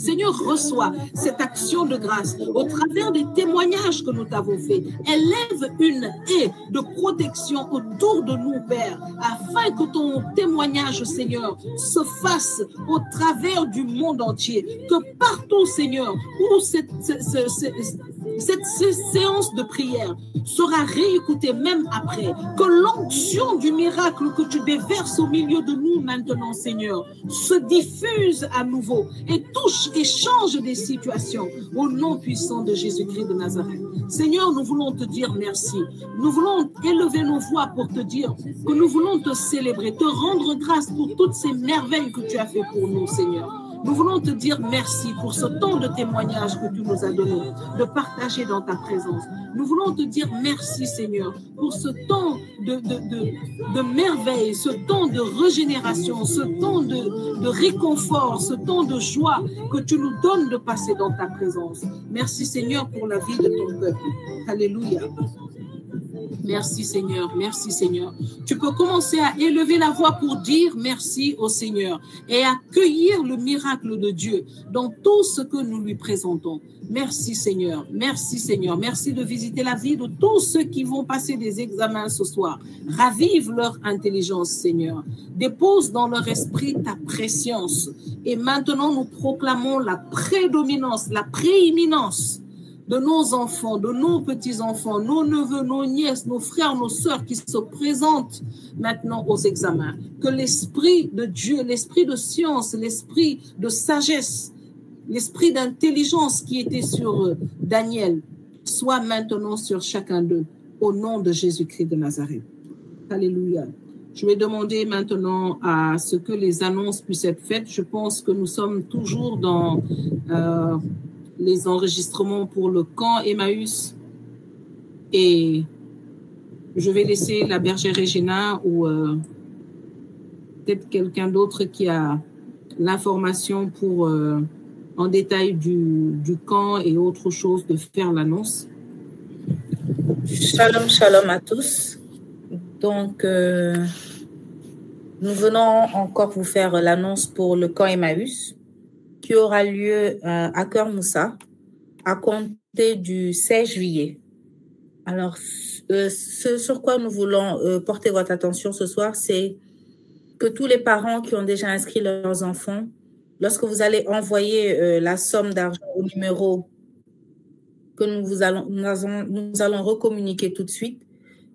Seigneur, reçois cette action de grâce au travers des témoignages que nous t'avons faits. Élève une haie de protection autour de nous, Père, afin que ton témoignage, Seigneur, se fasse au travers du monde entier. Que partout, Seigneur, où cette séance de prière sera réécoutée même après. Que l'onction du miracle que tu déverses au milieu de nous maintenant, Seigneur, se diffuse à nouveau et touche et change des situations au nom puissant de Jésus-Christ de Nazareth. Seigneur, nous voulons te dire merci. Nous voulons élever nos voix pour te dire que nous voulons te célébrer, te rendre grâce pour toutes ces merveilles que tu as fait pour nous, Seigneur. Nous voulons te dire merci pour ce temps de témoignage que tu nous as donné, de partager dans ta présence. Nous voulons te dire merci, Seigneur, pour ce temps de merveille, ce temps de régénération, ce temps de réconfort, ce temps de joie que tu nous donnes de passer dans ta présence. Merci, Seigneur, pour la vie de ton peuple. Alléluia. Merci Seigneur, merci Seigneur. Tu peux commencer à élever la voix pour dire merci au Seigneur et accueillir le miracle de Dieu dans tout ce que nous lui présentons. Merci Seigneur, merci Seigneur. Merci de visiter la vie de tous ceux qui vont passer des examens ce soir. Ravive leur intelligence Seigneur. Dépose dans leur esprit ta préscience. Et maintenant nous proclamons la prédominance, la prééminence de nos enfants, de nos petits-enfants, nos neveux, nos nièces, nos frères, nos sœurs qui se présentent maintenant aux examens. Que l'esprit de Dieu, l'esprit de science, l'esprit de sagesse, l'esprit d'intelligence qui était sur Daniel soit maintenant sur chacun d'eux, au nom de Jésus-Christ de Nazareth. Alléluia. Je vais demander maintenant à ce que les annonces puissent être faites. Je pense que nous sommes toujours dans les enregistrements pour le camp Emmaüs et je vais laisser la bergère Regina ou peut-être quelqu'un d'autre qui a l'information pour en détail du camp et autre chose de faire l'annonce. Shalom, shalom à tous. Donc, nous venons encore vous faire l'annonce pour le camp Emmaüs qui aura lieu à Cœur Moussa à compter du 16 juillet. Alors, ce sur quoi nous voulons porter votre attention ce soir, c'est que tous les parents qui ont déjà inscrit leurs enfants, lorsque vous allez envoyer la somme d'argent au numéro que nous allons recommuniquer tout de suite,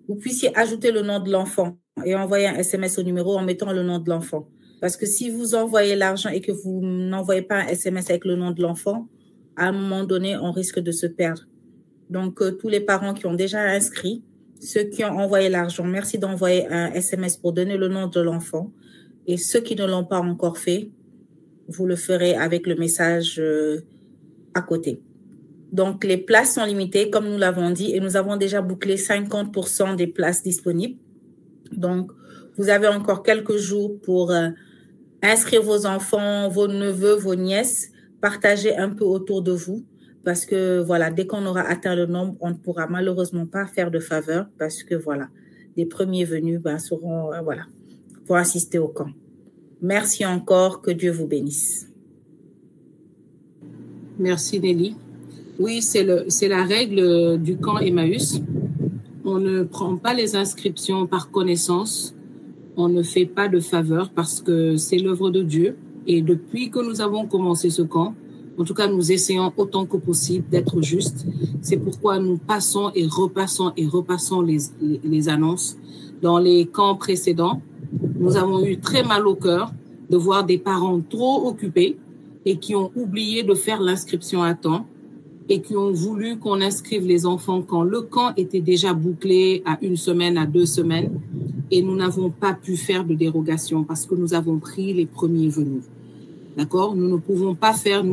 vous puissiez ajouter le nom de l'enfant et envoyer un SMS au numéro en mettant le nom de l'enfant. Parce que si vous envoyez l'argent et que vous n'envoyez pas un SMS avec le nom de l'enfant, à un moment donné, on risque de se perdre. Donc, tous les parents qui ont déjà inscrit, ceux qui ont envoyé l'argent, merci d'envoyer un SMS pour donner le nom de l'enfant. Et ceux qui ne l'ont pas encore fait, vous le ferez avec le message à côté. Donc, les places sont limitées, comme nous l'avons dit, et nous avons déjà bouclé 50% des places disponibles. Donc, vous avez encore quelques jours pour inscrire vos enfants, vos neveux, vos nièces, partager un peu autour de vous. Parce que, voilà, dès qu'on aura atteint le nombre, on ne pourra malheureusement pas faire de faveur parce que, voilà, les premiers venus seront, pour assister au camp. Merci encore, que Dieu vous bénisse. Merci Nelly. Oui, c'est la règle du camp Emmaüs. on ne prend pas les inscriptions par connaissance. On ne fait pas de faveur parce que c'est l'œuvre de Dieu. Et depuis que nous avons commencé ce camp, en tout cas, nous essayons autant que possible d'être justes. C'est pourquoi nous passons et repassons les annonces. Dans les camps précédents, nous avons eu très mal au cœur de voir des parents trop occupés et qui ont oublié de faire l'inscription à temps et qui ont voulu qu'on inscrive les enfants quand le camp était déjà bouclé à 1 semaine, à 2 semaines. Et nous n'avons pas pu faire de dérogation parce que nous avons pris les premiers venus. D'accord? Nous ne pouvons pas faire,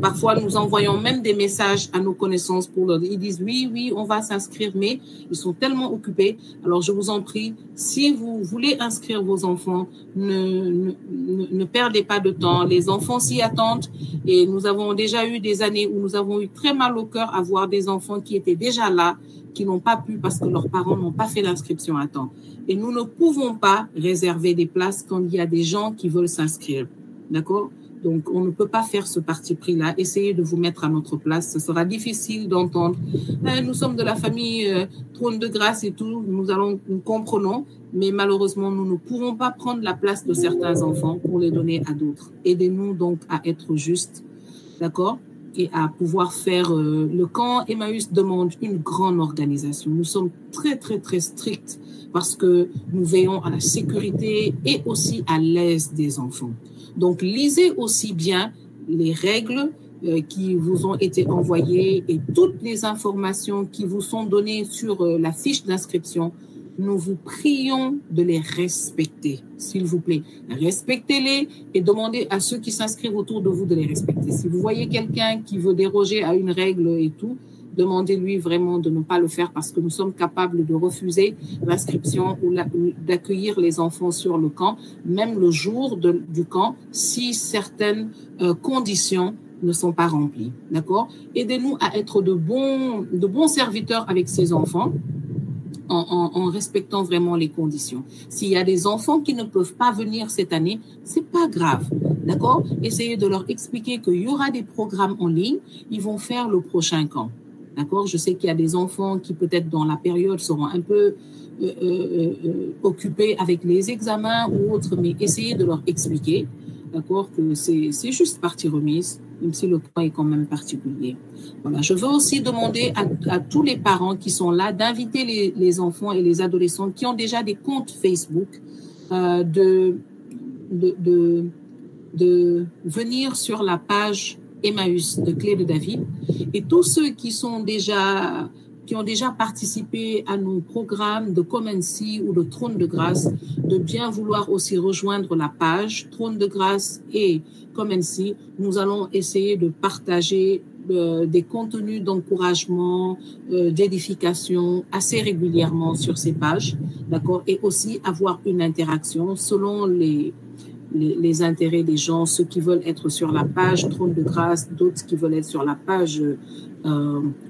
parfois nous envoyons même des messages à nos connaissances pour leur dire, ils disent oui, on va s'inscrire, mais ils sont tellement occupés. Alors je vous en prie, si vous voulez inscrire vos enfants, ne perdez pas de temps. Les enfants s'y attendent et nous avons déjà eu des années où nous avons eu très mal au cœur à voir des enfants qui étaient déjà là, qui n'ont pas pu parce que leurs parents n'ont pas fait l'inscription à temps. Et nous ne pouvons pas réserver des places quand il y a des gens qui veulent s'inscrire. D'accord? Donc, on ne peut pas faire ce parti pris-là. Essayez de vous mettre à notre place. Ce sera difficile d'entendre. Nous sommes de la famille Trône de Grâce et tout. Nous comprenons. Mais malheureusement, nous ne pouvons pas prendre la place de certains enfants pour les donner à d'autres. Aidez-nous donc à être justes. D'accord? Et à pouvoir faire le camp Emmaüs demande une grande organisation. Nous sommes très, très, très stricts parce que nous veillons à la sécurité et aussi à l'aise des enfants. Donc, lisez aussi bien les règles qui vous ont été envoyées et toutes les informations qui vous sont données sur la fiche d'inscription. Nous vous prions de les respecter, s'il vous plaît. Respectez-les et demandez à ceux qui s'inscrivent autour de vous de les respecter. Si vous voyez quelqu'un qui veut déroger à une règle et tout, demandez-lui vraiment de ne pas le faire parce que nous sommes capables de refuser l'inscription ou d'accueillir les enfants sur le camp, même le jour du camp, si certaines conditions ne sont pas remplies. D'accord? Aidez-nous à être de bons serviteurs avec ces enfants en respectant vraiment les conditions. S'il y a des enfants qui ne peuvent pas venir cette année, c'est pas grave. D'accord? Essayez de leur expliquer qu'il y aura des programmes en ligne. Ils vont faire le prochain camp. D'accord? Je sais qu'il y a des enfants qui peut-être dans la période seront un peu occupés avec les examens ou autres, mais essayez de leur expliquer, d'accord, que c'est juste partie remise, même si le camp est quand même particulier. Voilà. Je veux aussi demander à tous les parents qui sont là d'inviter les enfants et les adolescents qui ont déjà des comptes Facebook de venir sur la page Emmaüs de Clé de David et tous ceux qui ont déjà participé à nos programmes de Comency ou de Trône de Grâce, de bien vouloir aussi rejoindre la page Trône de Grâce et Comency. Nous allons essayer de partager des contenus d'encouragement, d'édification assez régulièrement sur ces pages, d'accord, et aussi avoir une interaction selon les intérêts des gens, ceux qui veulent être sur la page Trône de Grâce, d'autres qui veulent être sur la page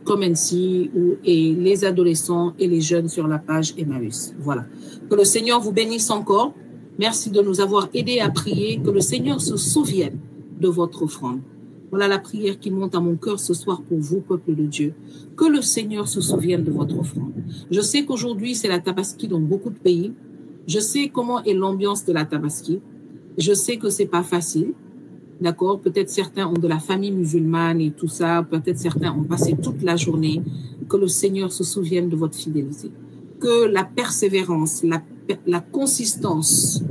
Comency et les adolescents et les jeunes sur la page Emmaüs. Voilà. Que le Seigneur vous bénisse encore. Merci de nous avoir aidés à prier. Que le Seigneur se souvienne de votre offrande. Voilà la prière qui monte à mon cœur ce soir pour vous, peuple de Dieu. Que le Seigneur se souvienne de votre offrande. Je sais qu'aujourd'hui, c'est la Tabaski dans beaucoup de pays. Je sais comment est l'ambiance de la Tabaski. Je sais que c'est pas facile, d'accord? Peut-être certains ont de la famille musulmane et tout ça. Peut-être certains ont passé toute la journée. Que le Seigneur se souvienne de votre fidélité. Que la persévérance, la consistance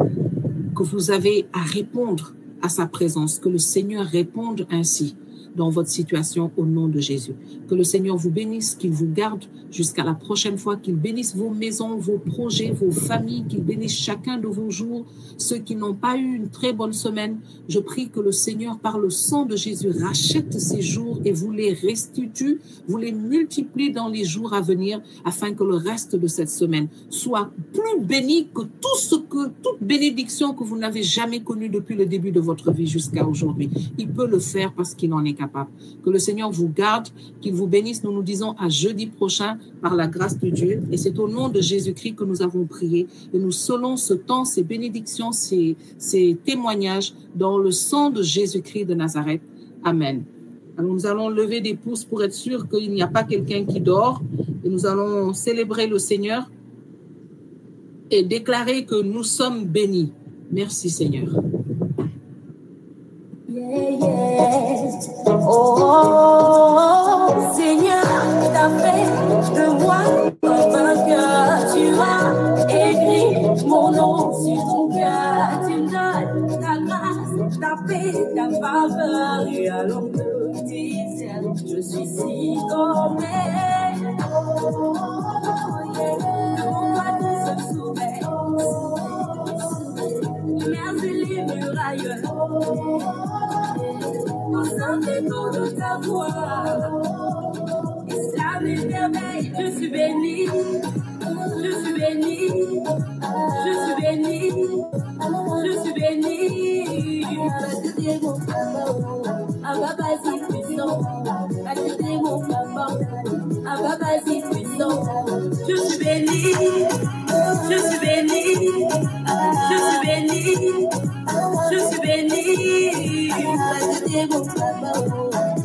que vous avez à répondre à sa présence, que le Seigneur réponde ainsi dans votre situation au nom de Jésus. Que le Seigneur vous bénisse, qu'il vous garde jusqu'à la prochaine fois, qu'il bénisse vos maisons, vos projets, vos familles, qu'il bénisse chacun de vos jours. Ceux qui n'ont pas eu une très bonne semaine, je prie que le Seigneur, par le sang de Jésus, rachète ces jours et vous les restitue, vous les multiplie dans les jours à venir, afin que le reste de cette semaine soit plus béni que toute bénédiction que vous n'avez jamais connue depuis le début de votre vie jusqu'à aujourd'hui. Il peut le faire parce qu'il en est capable. Que le Seigneur vous garde, qu'il vous bénisse. Nous nous disons à jeudi prochain par la grâce de Dieu. Et c'est au nom de Jésus-Christ que nous avons prié. Et nous scellons ce temps, ces bénédictions, ces témoignages dans le sang de Jésus-Christ de Nazareth. Amen. Alors nous allons lever des pouces pour être sûr qu'il n'y a pas quelqu'un qui dort. Et nous allons célébrer le Seigneur et déclarer que nous sommes bénis. Merci Seigneur. Oh, Seigneur, t'as fait de moi un vainqueur. Tu as écrit mon nom sur ton cœur. Tu me donnes ta grâce, ta paix, ta faveur. Et à l'ombre de tes ailes, je suis si tombé. Devant toi tout se soumets. Merci les murailles. Au sein des tours de ta voix, Islam et merveille, je suis béni, je suis béni, je suis béni, je suis béni. Un papa si puissant, acceptez mon papa, un papa si puissant, je suis béni, je suis béni, je suis béni, je suis béni.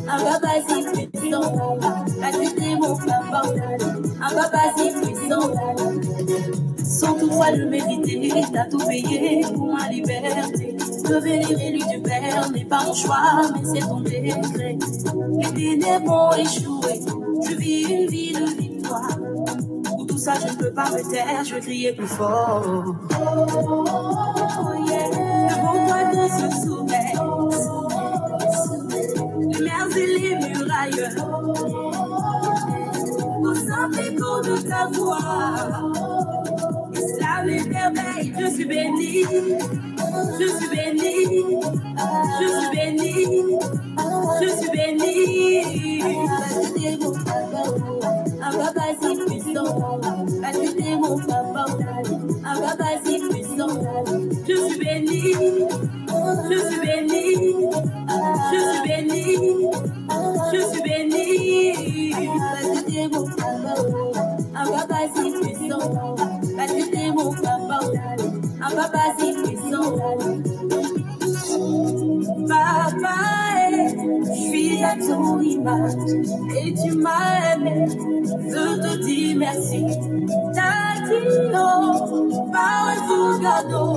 Un papa si puissant, acceptez mon papa, un papa si puissant. Sans toutefois le mériter, t'as tout payé pour ma liberté. Devenir élu du Père n'est pas mon choix, mais c'est ton décret. Les ténèbres ont échoué, je vis une vie de victoire. Pour tout ça, je ne peux pas me taire, je vais crier plus fort. Oh yeah, devant toi tout se soumet. Les mers et les murailles, au simple écho de ta voix. Islam et merveille, je suis béni, je suis béni, je suis béni, je suis béni. Un papa si puissant, acceptez mon papa, un papa si puissant, je suis béni, je suis béni, je suis béni, je suis béni. Acceptez mon papa, un papa si puissant, acceptez mon papa, un papa si puissant. Papa, je suis à ton image et tu m'as aimé, je te dis merci. T'as dit non, par un tout cadeau,